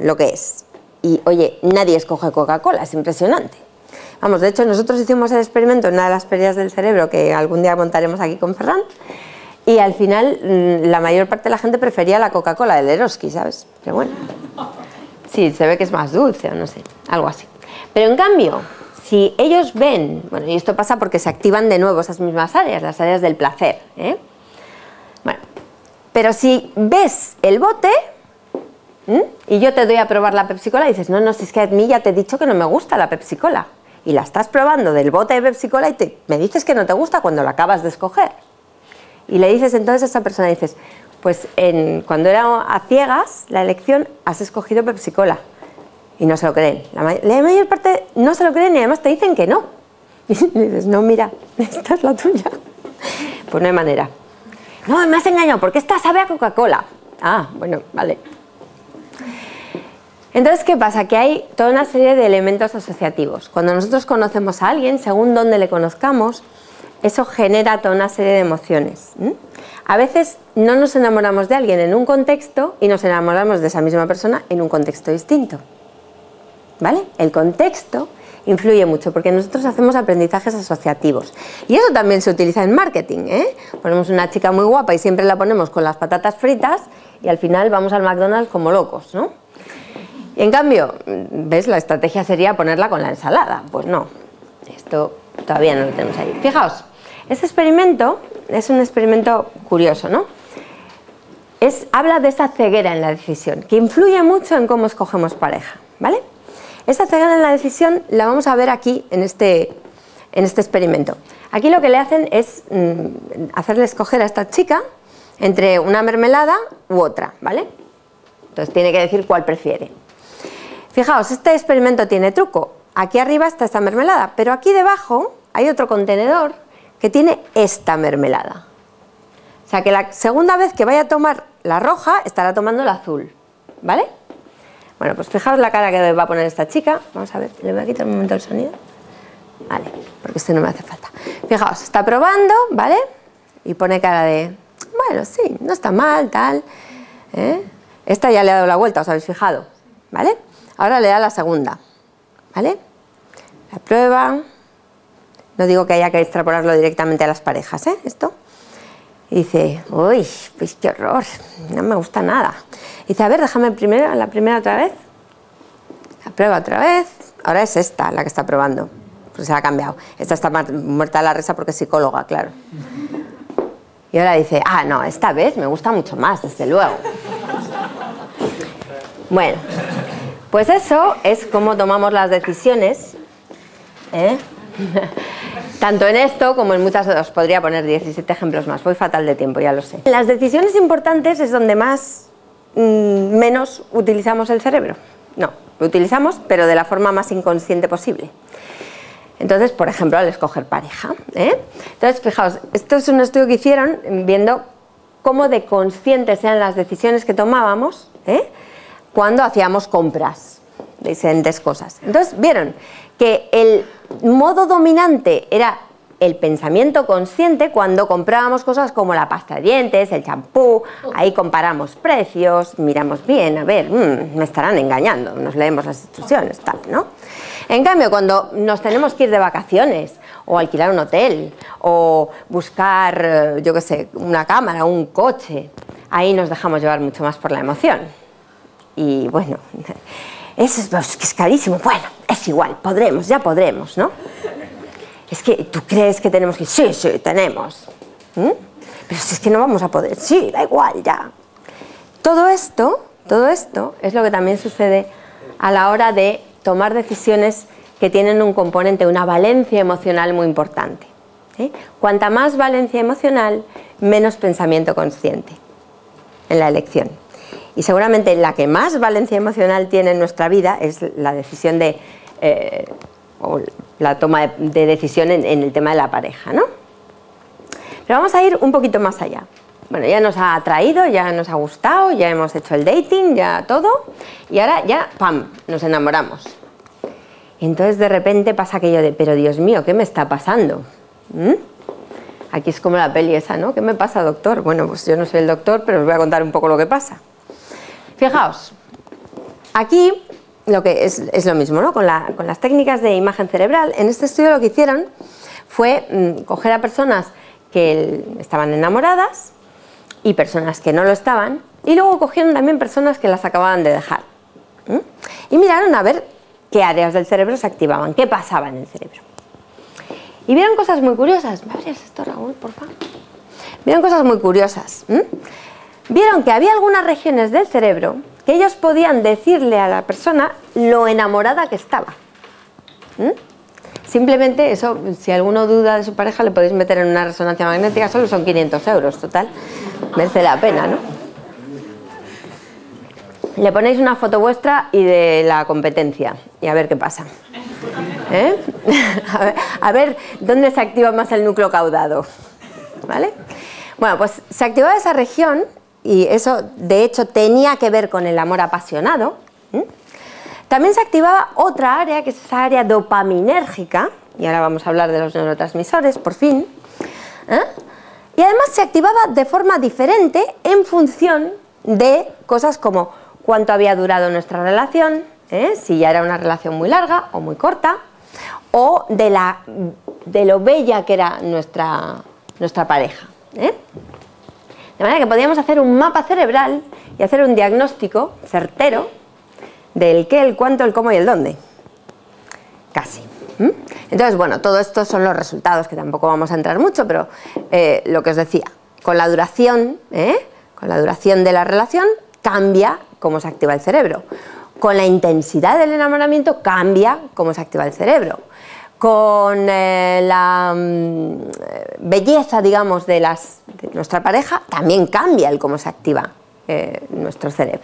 lo que es. Y oye, nadie escoge Coca-Cola, es impresionante. Vamos, de hecho, nosotros hicimos el experimento en una de las ferias del cerebro que algún día montaremos aquí con Ferran. Y al final, la mayor parte de la gente prefería la Coca-Cola del Eroski, ¿sabes? Pero bueno, sí, se ve que es más dulce o no sé, algo así. Pero en cambio, si ellos ven, bueno, y esto pasa porque se activan de nuevo esas mismas áreas, las áreas del placer, ¿eh? Bueno, pero si ves el bote, y yo te doy a probar la Pepsi-Cola, y dices, no, no, si es que a mí ya te he dicho que no me gusta la Pepsi-Cola. Y la estás probando del bote de Pepsi-Cola y me dices que no te gusta cuando la acabas de escoger. Y le dices entonces a esa persona, dices, pues cuando era a ciegas la elección has escogido Pepsi Cola. Y no se lo creen. La mayor parte no se lo creen y además te dicen que no. Y dices, no, mira, esta es la tuya. Pues no hay manera. No, me has engañado porque esta sabe a Coca-Cola. Ah, bueno, vale. Entonces, ¿qué pasa? Que hay toda una serie de elementos asociativos. Cuando nosotros conocemos a alguien, según dónde le conozcamos, eso genera toda una serie de emociones. A veces no nos enamoramos de alguien en un contexto y nos enamoramos de esa misma persona en un contexto distinto. ¿Vale? El contexto influye mucho porque nosotros hacemos aprendizajes asociativos. Y eso también se utiliza en marketing, ¿eh? Ponemos una chica muy guapa y siempre la ponemos con las patatas fritas y al final vamos al McDonald's como locos, ¿no? Y en cambio, ¿ves? La estrategia sería ponerla con la ensalada. Pues no, esto todavía no lo tenemos ahí. Fijaos, este experimento es un experimento curioso, ¿no? Habla de esa ceguera en la decisión, que influye mucho en cómo escogemos pareja, ¿vale? Esa ceguera en la decisión la vamos a ver aquí en este experimento. Aquí lo que le hacen es hacerle escoger a esta chica entre una mermelada u otra, ¿vale? Entonces tiene que decir cuál prefiere. Fijaos, este experimento tiene truco. Aquí arriba está esta mermelada, pero aquí debajo hay otro contenedor que tiene esta mermelada. O sea que la segunda vez que vaya a tomar la roja, estará tomando la azul, ¿vale? Bueno, pues fijaos la cara que va a poner esta chica. Vamos a ver, le voy a quitar un momento el sonido. Vale, porque este no me hace falta. Fijaos, está probando, ¿vale? Y pone cara de, bueno, sí, no está mal, tal. Esta ya le ha dado la vuelta, ¿os habéis fijado? ¿Vale? Ahora le da la segunda, ¿vale? La prueba. No digo que haya que extrapolarlo directamente a las parejas, ¿eh? Esto. Y dice, uy, pues qué horror, no me gusta nada. Y dice, a ver, déjame la primera otra vez. La prueba otra vez. Ahora es esta la que está probando. Pues se ha cambiado. Esta está muerta de la risa porque es psicóloga, claro. Y ahora dice, ah, no, esta vez me gusta mucho más, desde luego. Bueno, pues eso es cómo tomamos las decisiones, ¿eh? Tanto en esto como en muchas otras. Os podría poner 17 ejemplos más. Voy fatal de tiempo, ya lo sé. Las decisiones importantes es donde menos utilizamos el cerebro. No, lo utilizamos, pero de la forma más inconsciente posible. Entonces, por ejemplo, al escoger pareja, ¿eh? Entonces, fijaos, esto es un estudio que hicieron viendo cómo de conscientes eran las decisiones que tomábamos, ¿eh? Cuando hacíamos compras de diferentes cosas. Entonces, vieron que el modo dominante era el pensamiento consciente cuando comprábamos cosas como la pasta de dientes, el champú. Ahí comparamos precios, miramos bien, a ver, me estarán engañando, nos leemos las instrucciones, tal, ¿no? En cambio, cuando nos tenemos que ir de vacaciones o alquilar un hotel o buscar, yo qué sé, una cámara, un coche, ahí nos dejamos llevar mucho más por la emoción. Y bueno, es carísimo. Bueno, es igual, ya podremos, ¿no? Es que tú crees que tenemos que... Sí, tenemos. Pero si es que no vamos a poder. Sí, da igual, ya. Todo esto es lo que también sucede a la hora de tomar decisiones que tienen un componente, una valencia emocional muy importante, ¿eh? Cuanta más valencia emocional, menos pensamiento consciente en la elección. Y seguramente la que más valencia emocional tiene en nuestra vida es la decisión o la toma de decisión en el tema de la pareja, ¿no? Pero vamos a ir un poquito más allá. Bueno, ya nos ha atraído, ya nos ha gustado, ya hemos hecho el dating, ya todo, y ahora ya, ¡pam!, nos enamoramos. Y entonces de repente pasa aquello de, pero Dios mío, ¿qué me está pasando? Aquí es como la peli esa, ¿no? ¿Qué me pasa, doctor? Bueno, pues yo no soy el doctor, pero os voy a contar un poco lo que pasa. Fijaos, aquí lo que es lo mismo, ¿no? Con las técnicas de imagen cerebral. En este estudio lo que hicieron fue coger a personas que estaban enamoradas y personas que no lo estaban, y luego cogieron también personas que las acababan de dejar. Y miraron a ver qué áreas del cerebro se activaban, qué pasaba en el cerebro. Y vieron cosas muy curiosas. ¿Me abrías esto, Raúl, por favor? Vieron cosas muy curiosas. Vieron que había algunas regiones del cerebro que ellos podían decirle a la persona lo enamorada que estaba. Simplemente eso, si alguno duda de su pareja, le podéis meter en una resonancia magnética, solo son 500 euros, total, merece la pena, ¿no? Le ponéis una foto vuestra y de la competencia y a ver qué pasa. ¿Eh? A ver dónde se activa más el núcleo caudado, ¿vale? Bueno, pues se activaba esa región y eso de hecho tenía que ver con el amor apasionado. También se activaba otra área, que es esa área dopaminérgica, y ahora vamos a hablar de los neurotransmisores, por fin. Y además se activaba de forma diferente en función de cosas como cuánto había durado nuestra relación, si ya era una relación muy larga o muy corta, o de lo bella que era nuestra pareja. De manera que podíamos hacer un mapa cerebral y hacer un diagnóstico certero del qué, el cuánto, el cómo y el dónde. Casi. Entonces, bueno, todo esto son los resultados, que tampoco vamos a entrar mucho, pero lo que os decía, con la duración de la relación cambia cómo se activa el cerebro. Con la intensidad del enamoramiento cambia cómo se activa el cerebro. Con la belleza, digamos, de nuestra pareja, también cambia el cómo se activa nuestro cerebro.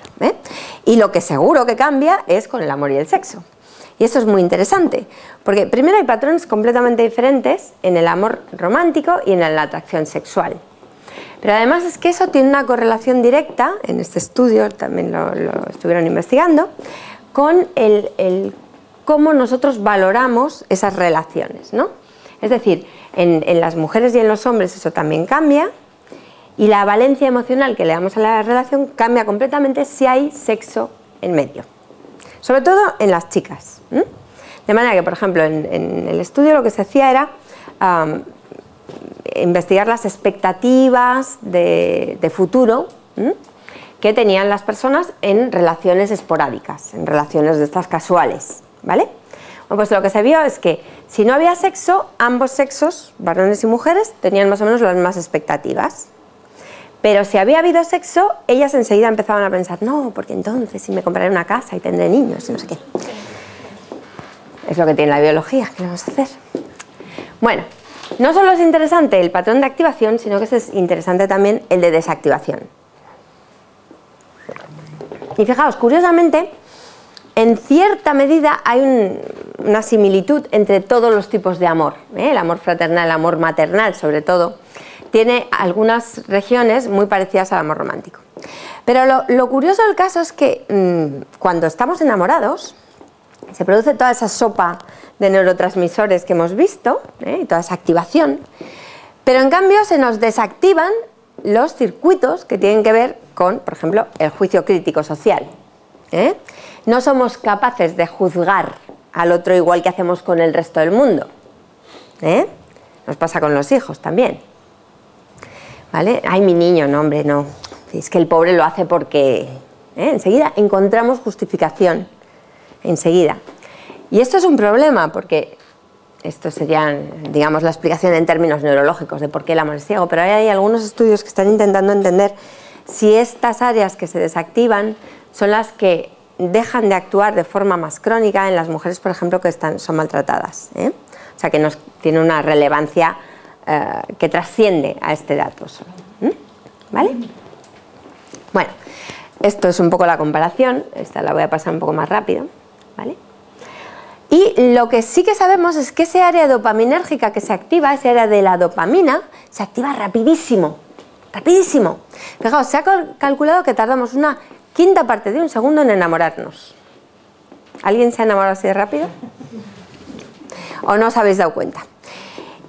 Y lo que seguro que cambia es con el amor y el sexo. Y eso es muy interesante, porque primero hay patrones completamente diferentes en el amor romántico y en la atracción sexual. Pero además es que eso tiene una correlación directa, en este estudio también lo estuvieron investigando, con el cómo nosotros valoramos esas relaciones, ¿no? Es decir, en las mujeres y en los hombres eso también cambia, y la valencia emocional que le damos a la relación cambia completamente si hay sexo en medio. Sobre todo en las chicas. De manera que, por ejemplo, en el estudio lo que se hacía era investigar las expectativas de futuro que tenían las personas en relaciones esporádicas, en relaciones de estas casuales, ¿vale? Bueno, pues lo que se vio es que si no había sexo, ambos sexos, varones y mujeres, tenían más o menos las mismas expectativas. Pero si había habido sexo, ellas enseguida empezaban a pensar, no, porque entonces si me compraré una casa y tendré niños y no sé qué. Es lo que tiene la biología, ¿qué le vamos a hacer? Bueno, no solo es interesante el patrón de activación, sino que es interesante también el de desactivación. Y fijaos, curiosamente, en cierta medida hay una similitud entre todos los tipos de amor. El amor fraternal, el amor maternal sobre todo, tiene algunas regiones muy parecidas al amor romántico. Pero lo curioso del caso es que cuando estamos enamorados, se produce toda esa sopa de neurotransmisores que hemos visto, y toda esa activación, pero en cambio se nos desactivan los circuitos que tienen que ver con, por ejemplo, el juicio crítico social. No somos capaces de juzgar al otro igual que hacemos con el resto del mundo. Nos pasa con los hijos también. ¿Vale? Ay, mi niño, no, hombre, no. Es que el pobre lo hace porque... Enseguida encontramos justificación. Enseguida. Y esto es un problema porque esto sería, digamos, la explicación en términos neurológicos de por qué el amor es ciego, pero hay algunos estudios que están intentando entender si estas áreas que se desactivan son las que dejan de actuar de forma más crónica en las mujeres, por ejemplo, que son maltratadas. O sea, que tiene una relevancia que trasciende a este dato solo. ¿Vale? Bueno, esto es un poco la comparación, esta la voy a pasar un poco más rápido, ¿vale? Y lo que sí que sabemos es que esa área dopaminérgica que se activa, esa área de la dopamina, se activa rapidísimo, rapidísimo. Fijaos, se ha calculado que tardamos una quinta parte de un segundo en enamorarnos. ¿Alguien se ha enamorado así de rápido? ¿O no os habéis dado cuenta?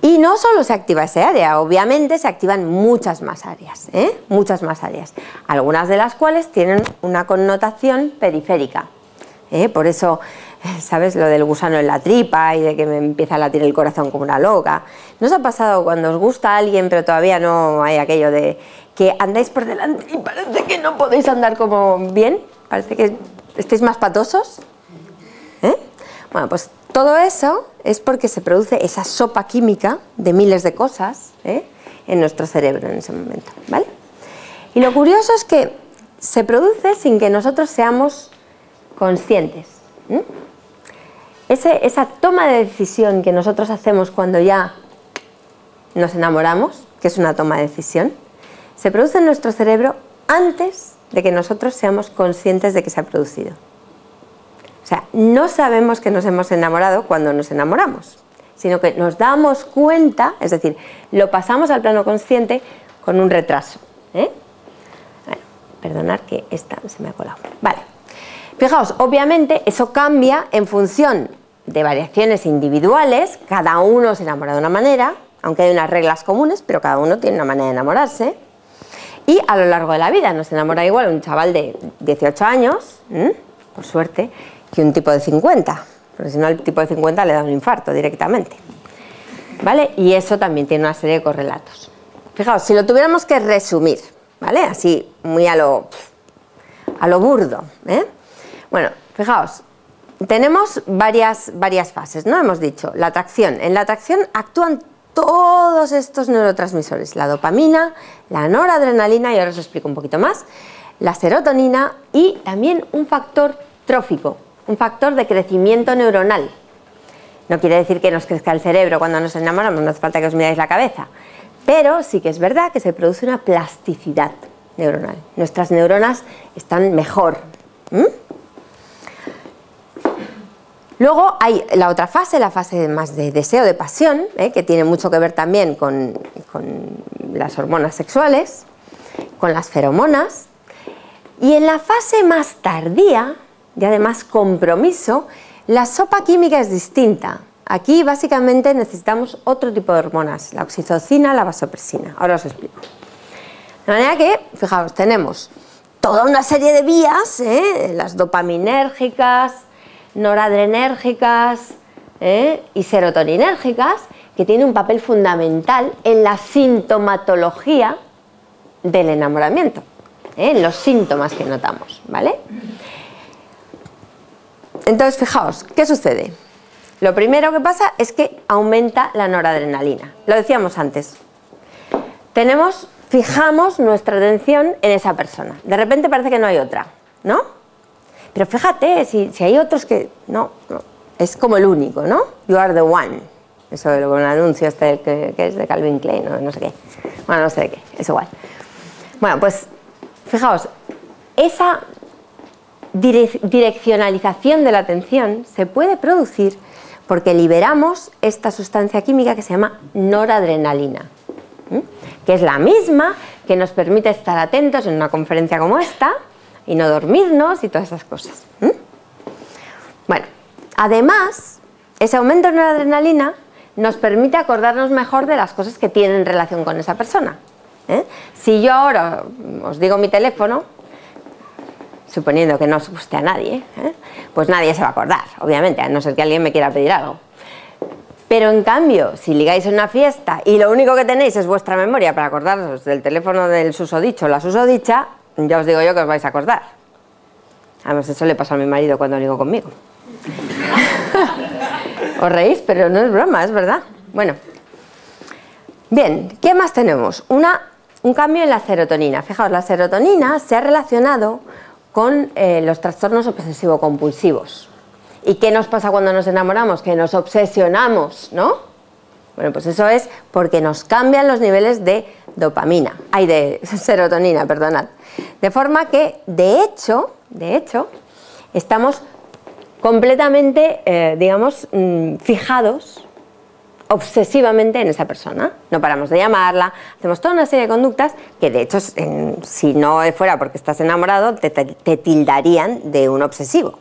Y no solo se activa esa área, obviamente se activan muchas más áreas, muchas más áreas, algunas de las cuales tienen una connotación periférica. Por eso, ¿sabes? Lo del gusano en la tripa y de que me empieza a latir el corazón como una loca. ¿No os ha pasado cuando os gusta a alguien pero todavía no hay aquello de que andáis por delante y parece que no podéis andar como bien? Parece que estáis más patosos. Bueno, pues todo eso es porque se produce esa sopa química de miles de cosas en nuestro cerebro en ese momento, ¿vale? Y lo curioso es que se produce sin que nosotros seamos conscientes. esa toma de decisión que nosotros hacemos cuando ya nos enamoramos, que es una toma de decisión, se produce en nuestro cerebro antes de que nosotros seamos conscientes de que se ha producido. O sea, no sabemos que nos hemos enamorado cuando nos enamoramos, sino que nos damos cuenta, es decir, lo pasamos al plano consciente con un retraso. Bueno, perdonad que esta se me ha colado. Vale. Fijaos, obviamente eso cambia en función de variaciones individuales, cada uno se enamora de una manera, aunque hay unas reglas comunes, pero cada uno tiene una manera de enamorarse. Y a lo largo de la vida nos enamora igual un chaval de 18 años, por suerte, que un tipo de 50, porque si no el tipo de 50 le da un infarto directamente. ¿Vale? Y eso también tiene una serie de correlatos. Fijaos, si lo tuviéramos que resumir, ¿vale? Así, muy a lo burdo, Bueno, fijaos, tenemos varias fases, ¿no? Hemos dicho, la atracción. En la atracción actúan todos estos neurotransmisores, la dopamina, la noradrenalina, y ahora os explico un poquito más, la serotonina y también un factor trófico, un factor de crecimiento neuronal. No quiere decir que nos crezca el cerebro cuando nos enamoramos, no hace falta que os miráis la cabeza, pero sí que es verdad que se produce una plasticidad neuronal. Nuestras neuronas están mejor. Luego hay la otra fase, la fase más de deseo, de pasión, que tiene mucho que ver también con las hormonas sexuales, con las feromonas. Y en la fase más tardía, ya de más compromiso, la sopa química es distinta. Aquí básicamente necesitamos otro tipo de hormonas, la oxitocina, la vasopresina. Ahora os explico. De manera que, fijaos, tenemos toda una serie de vías, las dopaminérgicas, noradrenérgicas y serotoninérgicas, que tienen un papel fundamental en la sintomatología del enamoramiento, en los síntomas que notamos, ¿vale? Entonces, fijaos, ¿qué sucede? Lo primero que pasa es que aumenta la noradrenalina. Lo decíamos antes. Fijamos nuestra atención en esa persona. De repente parece que no hay otra, ¿no? Pero fíjate, si hay otros que... No, es como el único, ¿no? You are the one. Eso de un anuncio que es de Calvin Klein, no sé qué. Bueno, no sé de qué, es igual. Bueno, pues, fijaos, esa direccionalización de la atención se puede producir porque liberamos esta sustancia química que se llama noradrenalina, que es la misma que nos permite estar atentos en una conferencia como esta y no dormirnos y todas esas cosas. Bueno, además, ese aumento de noradrenalina nos permite acordarnos mejor de las cosas que tienen relación con esa persona. Si yo ahora os digo mi teléfono, suponiendo que no os guste a nadie, pues nadie se va a acordar, obviamente, a no ser que alguien me quiera pedir algo. Pero en cambio, si ligáis en una fiesta y lo único que tenéis es vuestra memoria para acordaros del teléfono del susodicho o la susodicha, ya os digo yo que os vais a acordar. Además, eso le pasó a mi marido cuando ligó conmigo. Os reís, pero no es broma, es verdad. Bueno, bien, ¿qué más tenemos? Un cambio en la serotonina. Fijaos, la serotonina se ha relacionado con los trastornos obsesivo-compulsivos. ¿Y qué nos pasa cuando nos enamoramos? Que nos obsesionamos, ¿no? Bueno, pues eso es porque nos cambian los niveles de de serotonina, perdonad. De forma que, de hecho, estamos completamente, fijados obsesivamente en esa persona. No paramos de llamarla, hacemos toda una serie de conductas que, de hecho, si no fuera porque estás enamorado, te tildarían de un obsesivo,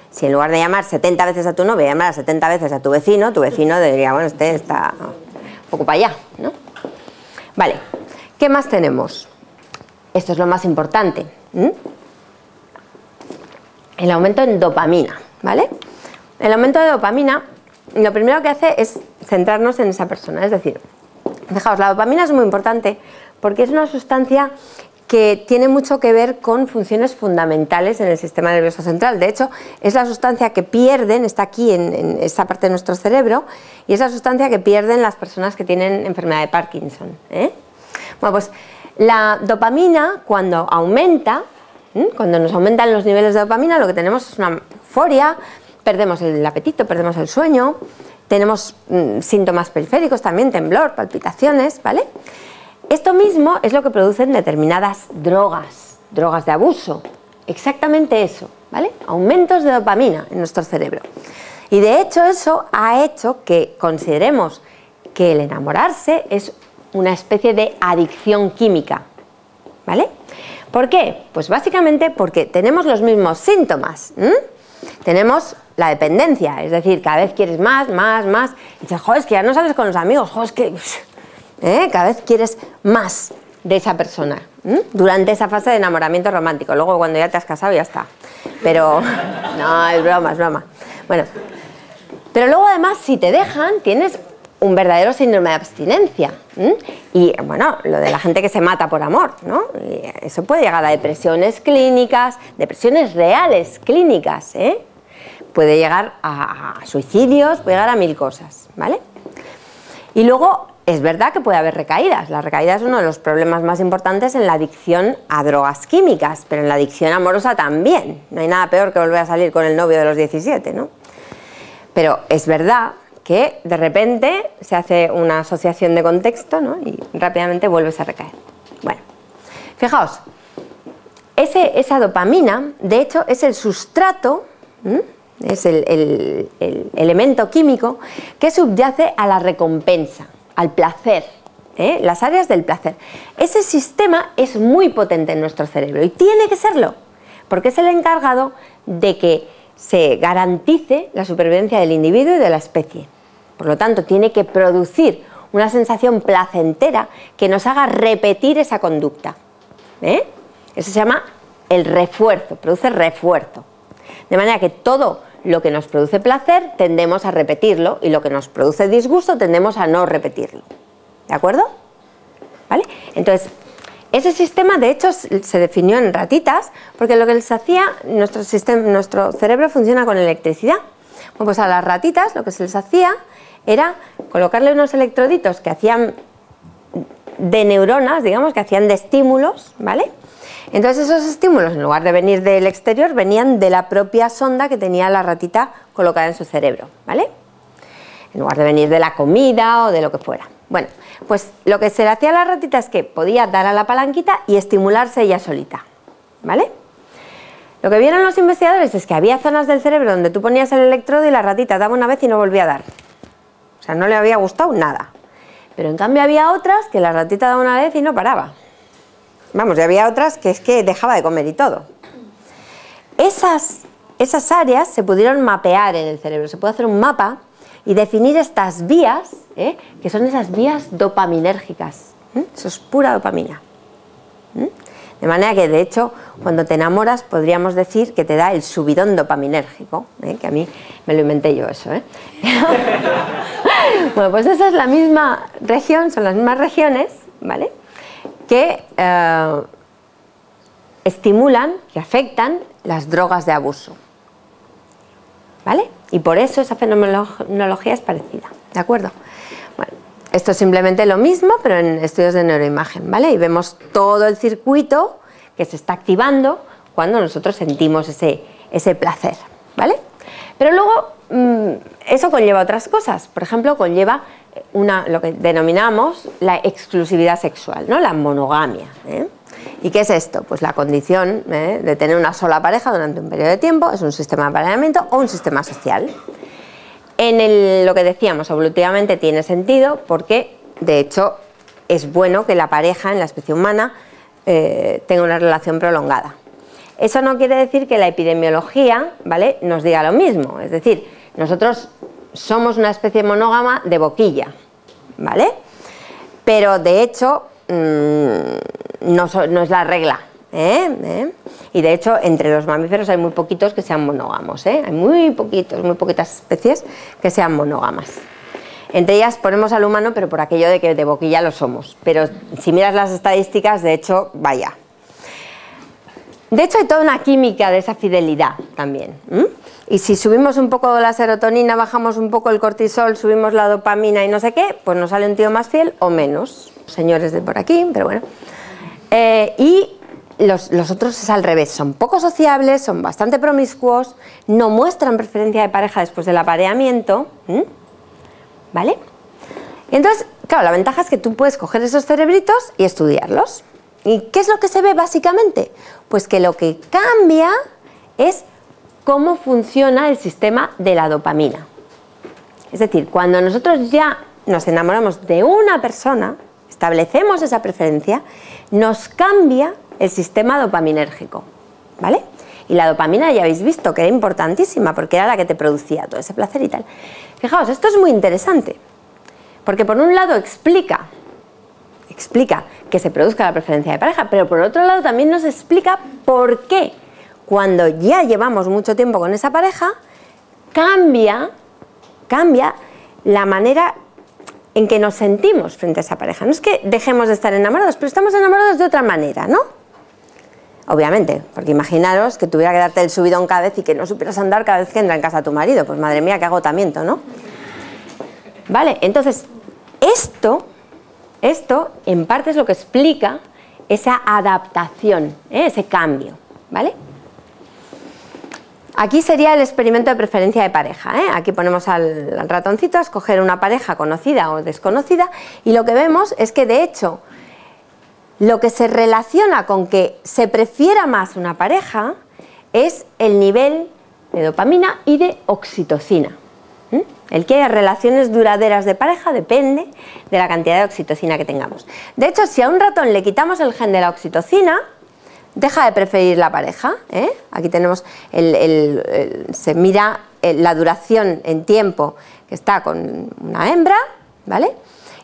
Si en lugar de llamar 70 veces a tu novia, llamar 70 veces a tu vecino diría, bueno, este está un poco para allá, ¿no? Vale, ¿qué más tenemos? Esto es lo más importante. El aumento en dopamina, ¿vale? El aumento de dopamina, lo primero que hace es centrarnos en esa persona. Es decir, fijaos, la dopamina es muy importante porque es una sustancia que tiene mucho que ver con funciones fundamentales en el sistema nervioso central. De hecho, es la sustancia que pierden, está aquí en esta parte de nuestro cerebro, y es la sustancia que pierden las personas que tienen enfermedad de Parkinson. Bueno, pues la dopamina, cuando aumenta, cuando nos aumentan los niveles de dopamina, lo que tenemos es una euforia, perdemos el apetito, perdemos el sueño, tenemos síntomas periféricos también, temblor, palpitaciones, ¿vale? Esto mismo es lo que producen determinadas drogas de abuso, exactamente eso, ¿vale? Aumentos de dopamina en nuestro cerebro. Y de hecho eso ha hecho que consideremos que el enamorarse es una especie de adicción química, ¿vale? ¿Por qué? Pues básicamente porque tenemos los mismos síntomas. Tenemos la dependencia, es decir, cada vez quieres más, y dices, joder, es que ya no sales con los amigos, joder, es que cada vez quieres más de esa persona, durante esa fase de enamoramiento romántico. Luego cuando ya te has casado ya está, pero no, es broma, es broma. Bueno, pero luego además si te dejan tienes un verdadero síndrome de abstinencia. Y bueno, lo de la gente que se mata por amor, ¿no? Y eso puede llegar a depresiones clínicas, depresiones reales, clínicas, puede llegar a suicidios, puede llegar a 1000 cosas, ¿vale? Y luego es verdad que puede haber recaídas. La recaída es uno de los problemas más importantes en la adicción a drogas químicas, pero en la adicción amorosa también. No hay nada peor que volver a salir con el novio de los 17, ¿no? Pero es verdad que de repente se hace una asociación de contexto, ¿no? Y rápidamente vuelves a recaer. Bueno, fijaos, esa dopamina, de hecho, es el sustrato, es el elemento químico que subyace a la recompensa, al placer, las áreas del placer. Ese sistema es muy potente en nuestro cerebro y tiene que serlo, porque es el encargado de que se garantice la supervivencia del individuo y de la especie. Por lo tanto, tiene que producir una sensación placentera que nos haga repetir esa conducta. Eso se llama el refuerzo, produce refuerzo. De manera que todo lo que nos produce placer tendemos a repetirlo y lo que nos produce disgusto tendemos a no repetirlo. ¿De acuerdo? ¿Vale? Entonces, ese sistema de hecho se definió en ratitas porque lo que les hacía, nuestro cerebro funciona con electricidad. Bueno, pues a las ratitas lo que se les hacía era colocarle unos electroditos que hacían de neuronas, digamos, que hacían de estímulos, ¿vale? Entonces esos estímulos, en lugar de venir del exterior, venían de la propia sonda que tenía la ratita colocada en su cerebro, ¿vale? En lugar de venir de la comida o de lo que fuera. Bueno, pues lo que se le hacía a la ratita es que podía dar a la palanquita y estimularse ella solita, ¿vale? Lo que vieron los investigadores es que había zonas del cerebro donde tú ponías el electrodo y la ratita daba una vez y no volvía a dar. O sea, no le había gustado nada. Pero en cambio había otras que la ratita daba una vez y no paraba. Vamos, y había otras que es que dejaba de comer y todo. Esas áreas se pudieron mapear en el cerebro. Se puede hacer un mapa y definir estas vías, que son esas vías dopaminérgicas. Eso es pura dopamina. De manera que, de hecho, cuando te enamoras podríamos decir que te da el subidón dopaminérgico, que a mí me lo inventé yo eso. Bueno, pues esa es la misma región, son las mismas regiones, ¿vale?, que estimulan, que afectan las drogas de abuso, ¿vale? Y por eso esa fenomenología es parecida, ¿de acuerdo? Bueno, esto es simplemente lo mismo, pero en estudios de neuroimagen, ¿vale? Y vemos todo el circuito que se está activando cuando nosotros sentimos ese placer, ¿vale? Pero luego eso conlleva otras cosas. Por ejemplo, conlleva lo que denominamos la exclusividad sexual, ¿no? La monogamia. ¿Y qué es esto? Pues la condición de tener una sola pareja durante un periodo de tiempo. Es un sistema de apareamiento o un sistema social. Lo que decíamos, evolutivamente tiene sentido porque, de hecho, es bueno que la pareja en la especie humana tenga una relación prolongada. Eso no quiere decir que la epidemiología, ¿vale?, nos diga lo mismo. Es decir, nosotros somos una especie monógama de boquilla, ¿vale? Pero de hecho no es la regla, y de hecho entre los mamíferos hay muy poquitos que sean monógamos, hay muy poquitas especies que sean monógamas. Entre ellas ponemos al humano, pero por aquello de que de boquilla lo somos. Pero si miras las estadísticas, de hecho, vaya. De hecho hay toda una química de esa fidelidad también. Y si subimos un poco la serotonina, bajamos un poco el cortisol, subimos la dopamina y no sé qué, pues nos sale un tío más fiel o menos. Señores de por aquí, pero bueno. Y los otros es al revés, son poco sociables, son bastante promiscuos, no muestran preferencia de pareja después del apareamiento, ¿vale? Entonces, claro, la ventaja es que tú puedes coger esos cerebritos y estudiarlos. ¿Y qué es lo que se ve básicamente? Pues que lo que cambia es cómo funciona el sistema de la dopamina. Es decir, cuando nosotros ya nos enamoramos de una persona, establecemos esa preferencia, nos cambia el sistema dopaminérgico, ¿vale? Y la dopamina ya habéis visto que era importantísima porque era la que te producía todo ese placer y tal. Fijaos, esto es muy interesante, porque por un lado explica que se produzca la preferencia de pareja, pero por otro lado también nos explica por qué cuando ya llevamos mucho tiempo con esa pareja, cambia la manera en que nos sentimos frente a esa pareja. No es que dejemos de estar enamorados, pero estamos enamorados de otra manera, ¿no? Obviamente, porque imaginaros que tuviera que darte el subidón cada vez y que no supieras andar cada vez que entra en casa tu marido. Pues madre mía, qué agotamiento, ¿no? Vale, entonces, esto en parte es lo que explica esa adaptación, ese cambio, ¿vale? Aquí sería el experimento de preferencia de pareja, Aquí ponemos al ratoncito a escoger una pareja conocida o desconocida y lo que vemos es que de hecho lo que se relaciona con que se prefiera más una pareja es el nivel de dopamina y de oxitocina. El que haya relaciones duraderas de pareja depende de la cantidad de oxitocina que tengamos. De hecho, si a un ratón le quitamos el gen de la oxitocina, deja de preferir la pareja, Aquí tenemos, se mira la duración en tiempo que está con una hembra, ¿vale?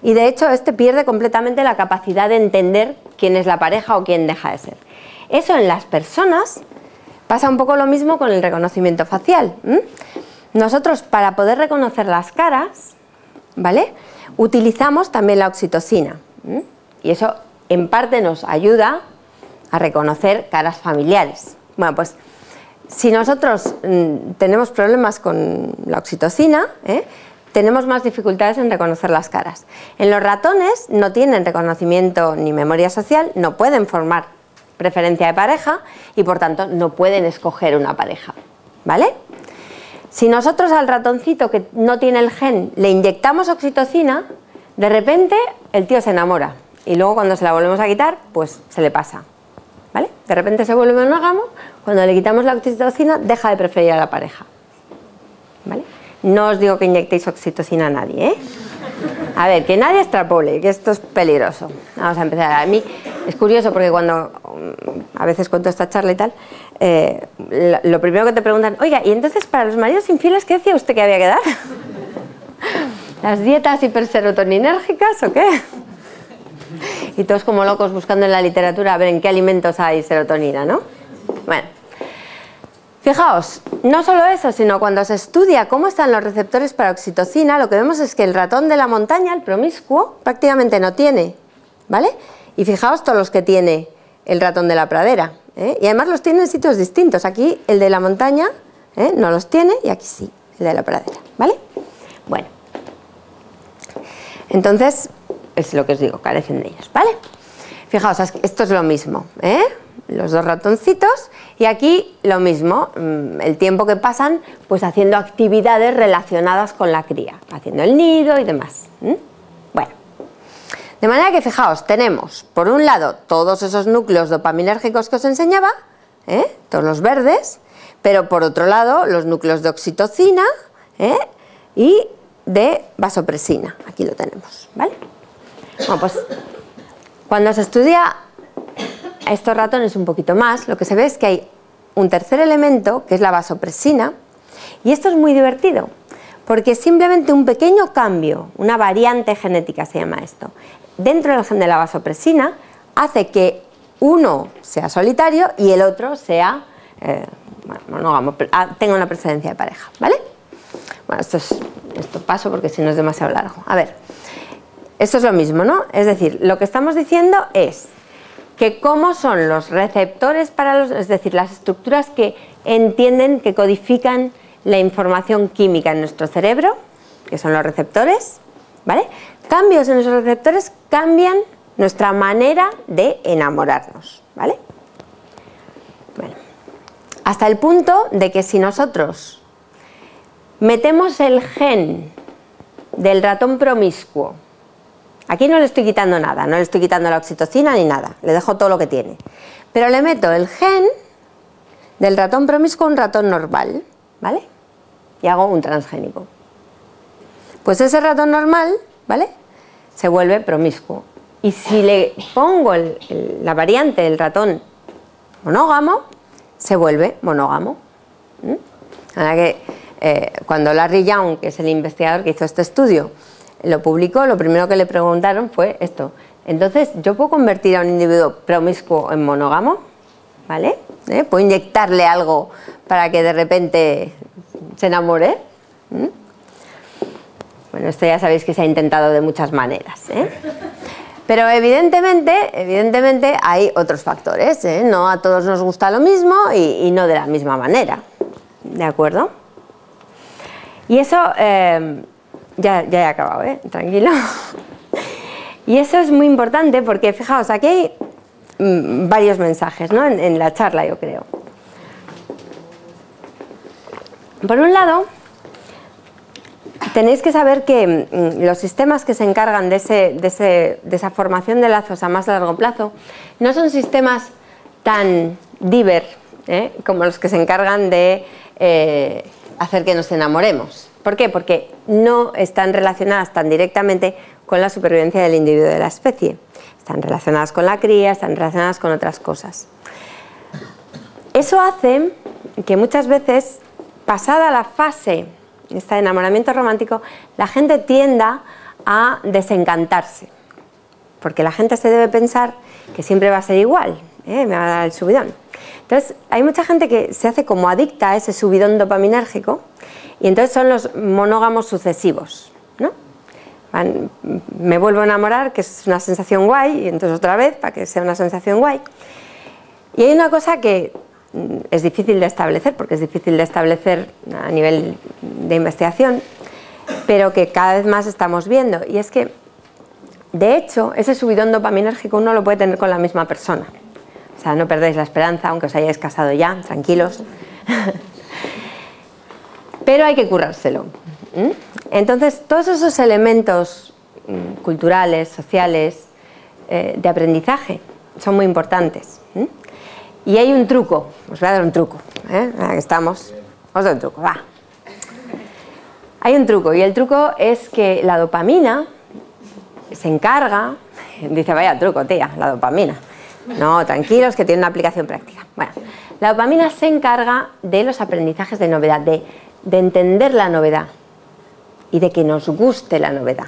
Y de hecho pierde completamente la capacidad de entender quién es la pareja o quién deja de ser. Eso en las personas pasa un poco lo mismo con el reconocimiento facial. Nosotros para poder reconocer las caras, ¿vale? Utilizamos también la oxitocina, y eso en parte nos ayuda a reconocer caras familiares. Bueno, pues si nosotros tenemos problemas con la oxitocina, tenemos más dificultades en reconocer las caras. En los ratones no tienen reconocimiento ni memoria social, no pueden formar preferencia de pareja y por tanto no pueden escoger una pareja, ¿vale? Si nosotros al ratoncito que no tiene el gen le inyectamos oxitocina, de repente el tío se enamora y luego cuando se la volvemos a quitar, pues se le pasa, ¿vale? De repente se vuelve monógamo, cuando le quitamos la oxitocina deja de preferir a la pareja, ¿vale? No os digo que inyectéis oxitocina a nadie, A ver, que nadie extrapole, que esto es peligroso. Vamos a empezar. A mí es curioso porque cuando a veces cuento esta charla y tal, lo primero que te preguntan, oiga, ¿y entonces para los maridos infieles qué decía usted que había que dar? ¿Las dietas hiperserotoninérgicas o qué? Y todos como locos buscando en la literatura a ver en qué alimentos hay serotonina, ¿no? Bueno, fijaos, no solo eso, sino cuando se estudia cómo están los receptores para oxitocina, lo que vemos es que el ratón de la montaña, el promiscuo, prácticamente no tiene, ¿vale? Y fijaos todos los que tiene el ratón de la pradera, y además los tiene en sitios distintos. Aquí el de la montaña no los tiene y aquí sí, el de la pradera, ¿vale? Bueno, entonces es lo que os digo, carecen de ellos, ¿vale? Fijaos, esto es lo mismo, los dos ratoncitos y aquí lo mismo, el tiempo que pasan pues haciendo actividades relacionadas con la cría, haciendo el nido y demás. Bueno, de manera que fijaos, tenemos por un lado todos esos núcleos dopaminérgicos que os enseñaba, todos los verdes, pero por otro lado los núcleos de oxitocina y de vasopresina, aquí lo tenemos, ¿vale? Bueno, pues cuando se estudia a estos ratones un poquito más, lo que se ve es que hay un tercer elemento, que es la vasopresina, y esto es muy divertido, porque simplemente un pequeño cambio, una variante genética se llama esto, dentro del gen de la vasopresina, hace que uno sea solitario y el otro sea monógamo, tenga una preferencia de pareja, ¿vale? Bueno, esto paso porque si no es demasiado largo. A ver, esto es lo mismo, ¿no? Es decir, lo que estamos diciendo es que cómo son los receptores para los, es decir, las estructuras que entienden, que codifican la información química en nuestro cerebro, que son los receptores, ¿vale? Cambios en esos receptores cambian nuestra manera de enamorarnos, ¿vale? Bueno, hasta el punto de que si nosotros metemos el gen del ratón promiscuo, aquí no le estoy quitando nada, no le estoy quitando la oxitocina ni nada, le dejo todo lo que tiene, pero le meto el gen del ratón promiscuo a un ratón normal, ¿vale? Y hago un transgénico. Pues ese ratón normal, ¿vale?, se vuelve promiscuo. Y si le pongo la variante del ratón monógamo, se vuelve monógamo. Ahora que cuando Larry Young, que es el investigador que hizo este estudio, lo publicó, lo primero que le preguntaron fue esto: entonces, ¿yo puedo convertir a un individuo promiscuo en monógamo? ¿Vale? ¿Puedo inyectarle algo para que de repente se enamore? Bueno, esto ya sabéis que se ha intentado de muchas maneras, ¿eh? Pero evidentemente hay otros factores, ¿eh? No a todos nos gusta lo mismo y no de la misma manera, ¿de acuerdo? Y eso, ya he acabado, ¿eh? Tranquilo. Y eso es muy importante porque, fijaos, aquí hay varios mensajes, ¿no?, en la charla, yo creo. Por un lado, tenéis que saber que los sistemas que se encargan de esa formación de lazos a más largo plazo no son sistemas tan como los que se encargan de hacer que nos enamoremos. ¿Por qué? Porque no están relacionadas tan directamente con la supervivencia del individuo de la especie. Están relacionadas con la cría, están relacionadas con otras cosas. Eso hace que muchas veces, pasada la fase de enamoramiento romántico, la gente tienda a desencantarse, porque la gente se debe pensar que siempre va a ser igual, me va a dar el subidón. Entonces hay mucha gente que se hace como adicta a ese subidón dopaminérgico, y entonces son los monógamos sucesivos, ¿no? Me vuelvo a enamorar, que es una sensación guay, y entonces otra vez para que sea una sensación guay. Y hay una cosa que es difícil de establecer, porque es difícil de establecer a nivel de investigación, pero que cada vez más estamos viendo, y es que, de hecho, ese subidón dopaminérgico uno lo puede tener con la misma persona. O sea, no perdáis la esperanza, aunque os hayáis casado ya, tranquilos. Pero hay que currárselo. Entonces, todos esos elementos culturales, sociales, de aprendizaje, son muy importantes. Y hay un truco, os voy a dar un truco, aquí estamos, os doy un truco, va. Hay un truco, y el truco es que la dopamina se encarga, dice, vaya truco, tía, la dopamina. No, tranquilos, que tiene una aplicación práctica. Bueno, la dopamina se encarga de los aprendizajes de novedad, de entender la novedad y de que nos guste la novedad.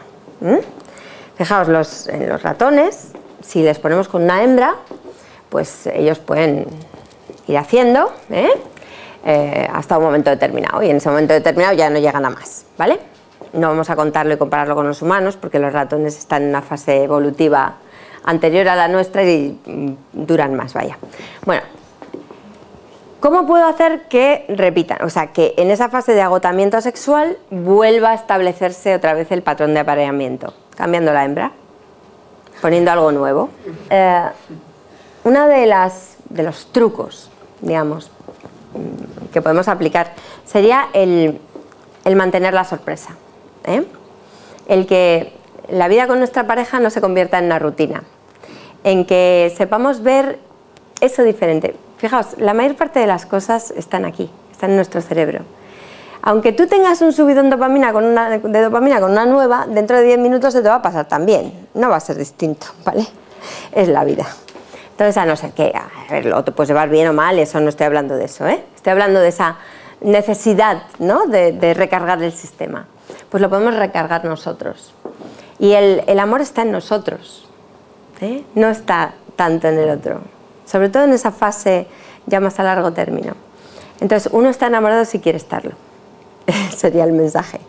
Fijaos, en los ratones, si les ponemos con una hembra, pues ellos pueden ir haciendo hasta un momento determinado, y en ese momento determinado ya no llegan a más, ¿vale? No vamos a contarlo y compararlo con los humanos, porque los ratones están en una fase evolutiva anterior a la nuestra y duran más, vaya. Bueno, ¿cómo puedo hacer que repitan? O sea, que en esa fase de agotamiento sexual vuelva a establecerse otra vez el patrón de apareamiento, cambiando la hembra, poniendo algo nuevo. Uno de los trucos, digamos, que podemos aplicar sería el mantener la sorpresa, el que la vida con nuestra pareja no se convierta en una rutina, en que sepamos ver eso diferente. Fijaos, la mayor parte de las cosas están aquí, están en nuestro cerebro. Aunque tú tengas un subidón de dopamina con una nueva, dentro de 10 minutos se te va a pasar también, no va a ser distinto, ¿vale? Es la vida. Entonces, a no ser que, a ver, lo te puedes llevar bien o mal, eso no estoy hablando de eso, estoy hablando de esa necesidad, ¿no?, de recargar el sistema. Pues lo podemos recargar nosotros. Y el amor está en nosotros, no está tanto en el otro, sobre todo en esa fase ya más a largo término. Entonces, uno está enamorado si quiere estarlo, sería el mensaje.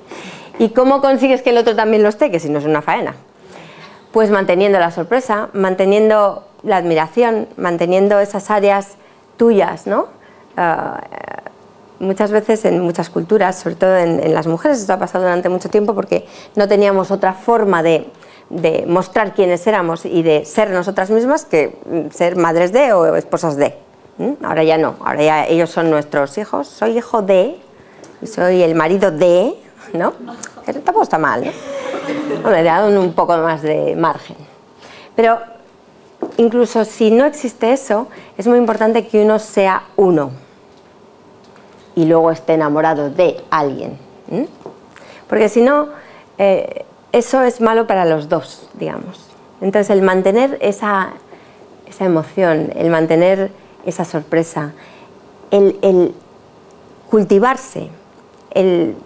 ¿Y cómo consigues que el otro también lo esté? Que si no es una faena. Pues manteniendo la sorpresa, manteniendo la admiración, manteniendo esas áreas tuyas, ¿no? Muchas veces en muchas culturas, sobre todo en las mujeres, esto ha pasado durante mucho tiempo porque no teníamos otra forma de mostrar quiénes éramos y de ser nosotras mismas que ser madres de o esposas de, Ahora ya no, ahora ya ellos son nuestros hijos. Soy hijo de, y soy el marido de, ¿no? Pero tampoco está mal, ¿no? Bueno, le dan un poco más de margen. Pero incluso si no existe eso, es muy importante que uno sea uno y luego esté enamorado de alguien. Porque si no, eso es malo para los dos, digamos. Entonces, el mantener esa emoción, el mantener esa sorpresa, el cultivarse, el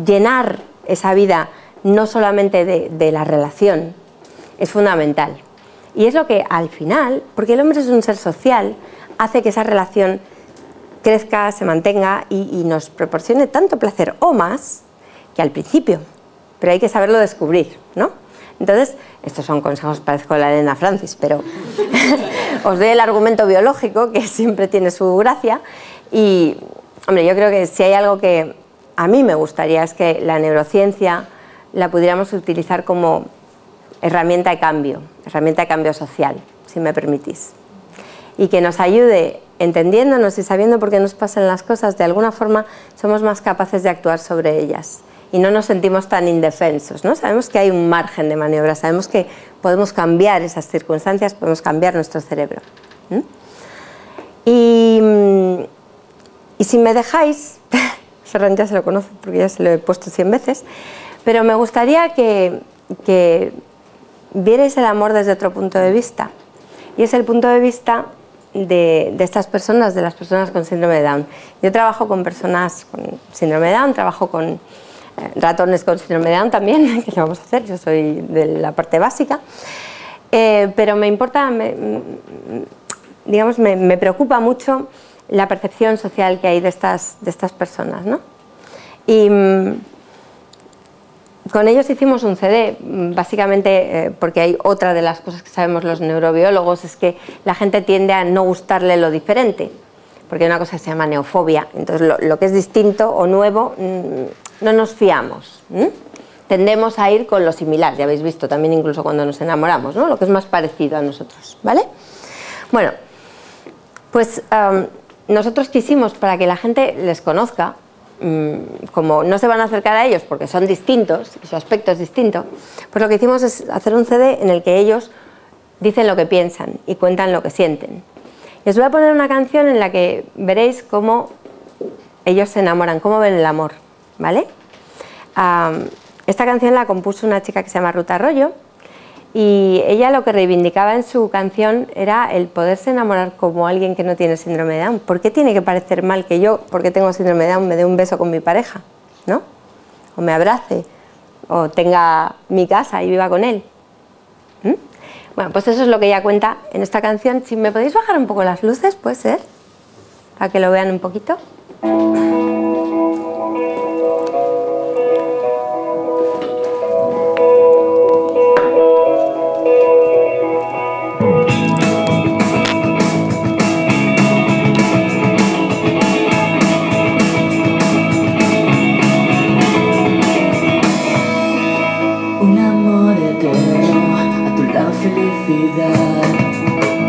llenar esa vida no solamente de la relación, es fundamental. Y es lo que al final, porque el hombre es un ser social, hace que esa relación crezca, se mantenga y nos proporcione tanto placer o más que al principio. Pero hay que saberlo descubrir, ¿no? Entonces, estos son consejos, parezco la Elena Francis, pero os doy el argumento biológico, que siempre tiene su gracia. Y, hombre, yo creo que si hay algo que a mí me gustaría es que la neurociencia la pudiéramos utilizar como herramienta de cambio social, si me permitís. Y que nos ayude, entendiéndonos y sabiendo por qué nos pasan las cosas, de alguna forma somos más capaces de actuar sobre ellas. Y no nos sentimos tan indefensos, ¿no? Sabemos que hay un margen de maniobra, sabemos que podemos cambiar esas circunstancias, podemos cambiar nuestro cerebro. Y si me dejáis, Ferran ya se lo conoce porque ya se lo he puesto 100 veces, pero me gustaría que vierais el amor desde otro punto de vista. Y es el punto de vista de estas personas, de las personas con síndrome de Down. Yo trabajo con personas con síndrome de Down, trabajo con ratones con síndrome de Down también, que lo vamos a hacer, yo soy de la parte básica, pero me importa, digamos, me preocupa mucho la percepción social que hay de estas personas, ¿no? Y con ellos hicimos un CD, básicamente porque hay otra de las cosas que sabemos los neurobiólogos, es que la gente tiende a no gustarle lo diferente, porque hay una cosa que se llama neofobia, entonces lo que es distinto o nuevo no nos fiamos, tendemos a ir con lo similar, ya habéis visto también incluso cuando nos enamoramos, ¿no? Lo que es más parecido a nosotros, ¿vale? Bueno, pues nosotros quisimos, para que la gente les conozca, como no se van a acercar a ellos porque son distintos y su aspecto es distinto, pues lo que hicimos es hacer un CD en el que ellos dicen lo que piensan y cuentan lo que sienten. Y os voy a poner una canción en la que veréis cómo ellos se enamoran, cómo ven el amor, ¿vale? Esta canción la compuso una chica que se llama Ruth Arroyo y ella lo que reivindicaba en su canción era el poderse enamorar como alguien que no tiene síndrome de Down. ¿Por qué tiene que parecer mal que yo, porque tengo síndrome de Down, me dé un beso con mi pareja, ¿no? O me abrace, o tenga mi casa y viva con él. Bueno, pues eso es lo que ella cuenta en esta canción. Si me podéis bajar un poco las luces, puede ser, para que lo vean un poquito.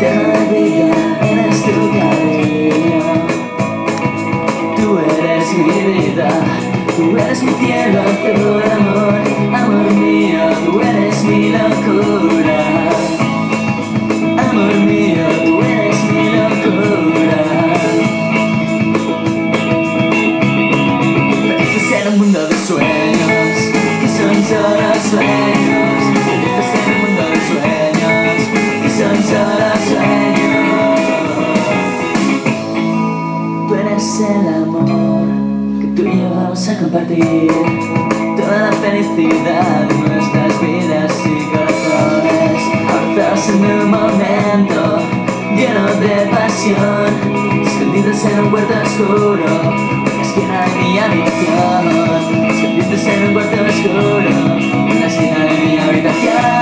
Eterna vida, eres tu cariño. Tú eres mi vida, tú eres mi cielo, tu amor, amor mío. Tú eres mi locura, amor mío. Tú eres mi locura. Felices en un mundo de sueños, que son solo sueños. Felices en un mundo de sueños, son solo sueños. Tú eres el amor que tú y yo vamos a compartir, toda la felicidad de nuestras vidas y corazones, abrazados en un momento lleno de pasión, escondidos en un huerto oscuro, en la esquina de mi habitación, escondidos en un huerto oscuro, en la esquina de mi habitación.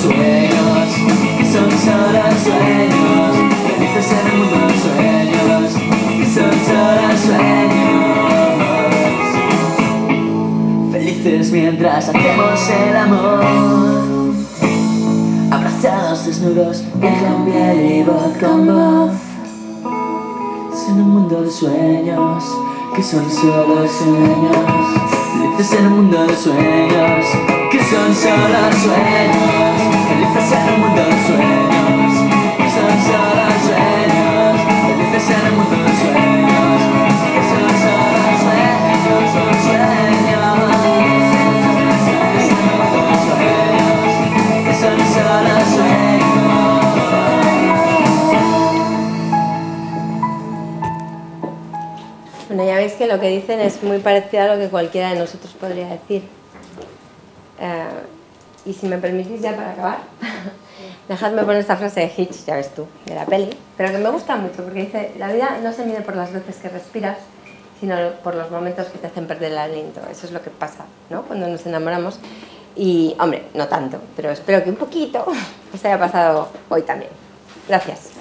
Sueños, que son solo sueños, felices en el mundo de sueños, que son solo sueños. Felices mientras hacemos el amor, abrazados desnudos, piel con piel y voz con voz. Es en un mundo de sueños, que son solo sueños. Felices en un mundo de sueños, que son solo sueños. Felices en un mundo de sueños, que son solo sueños. Felices en un mundo de sueños, que son solo sueños, son sueños. Felices en un mundo de sueños, que son solo sueños. Bueno, ya veis que lo que dicen es muy parecido a lo que cualquiera de nosotros podría decir. Y si me permitís ya para acabar, dejadme poner esta frase de Hitch, ya ves tú, de la peli, pero que me gusta mucho porque dice: la vida no se mide por las veces que respiras, sino por los momentos que te hacen perder el aliento. Eso es lo que pasa, ¿no?, cuando nos enamoramos. Y, hombre, no tanto, pero espero que un poquito os haya pasado hoy también. Gracias.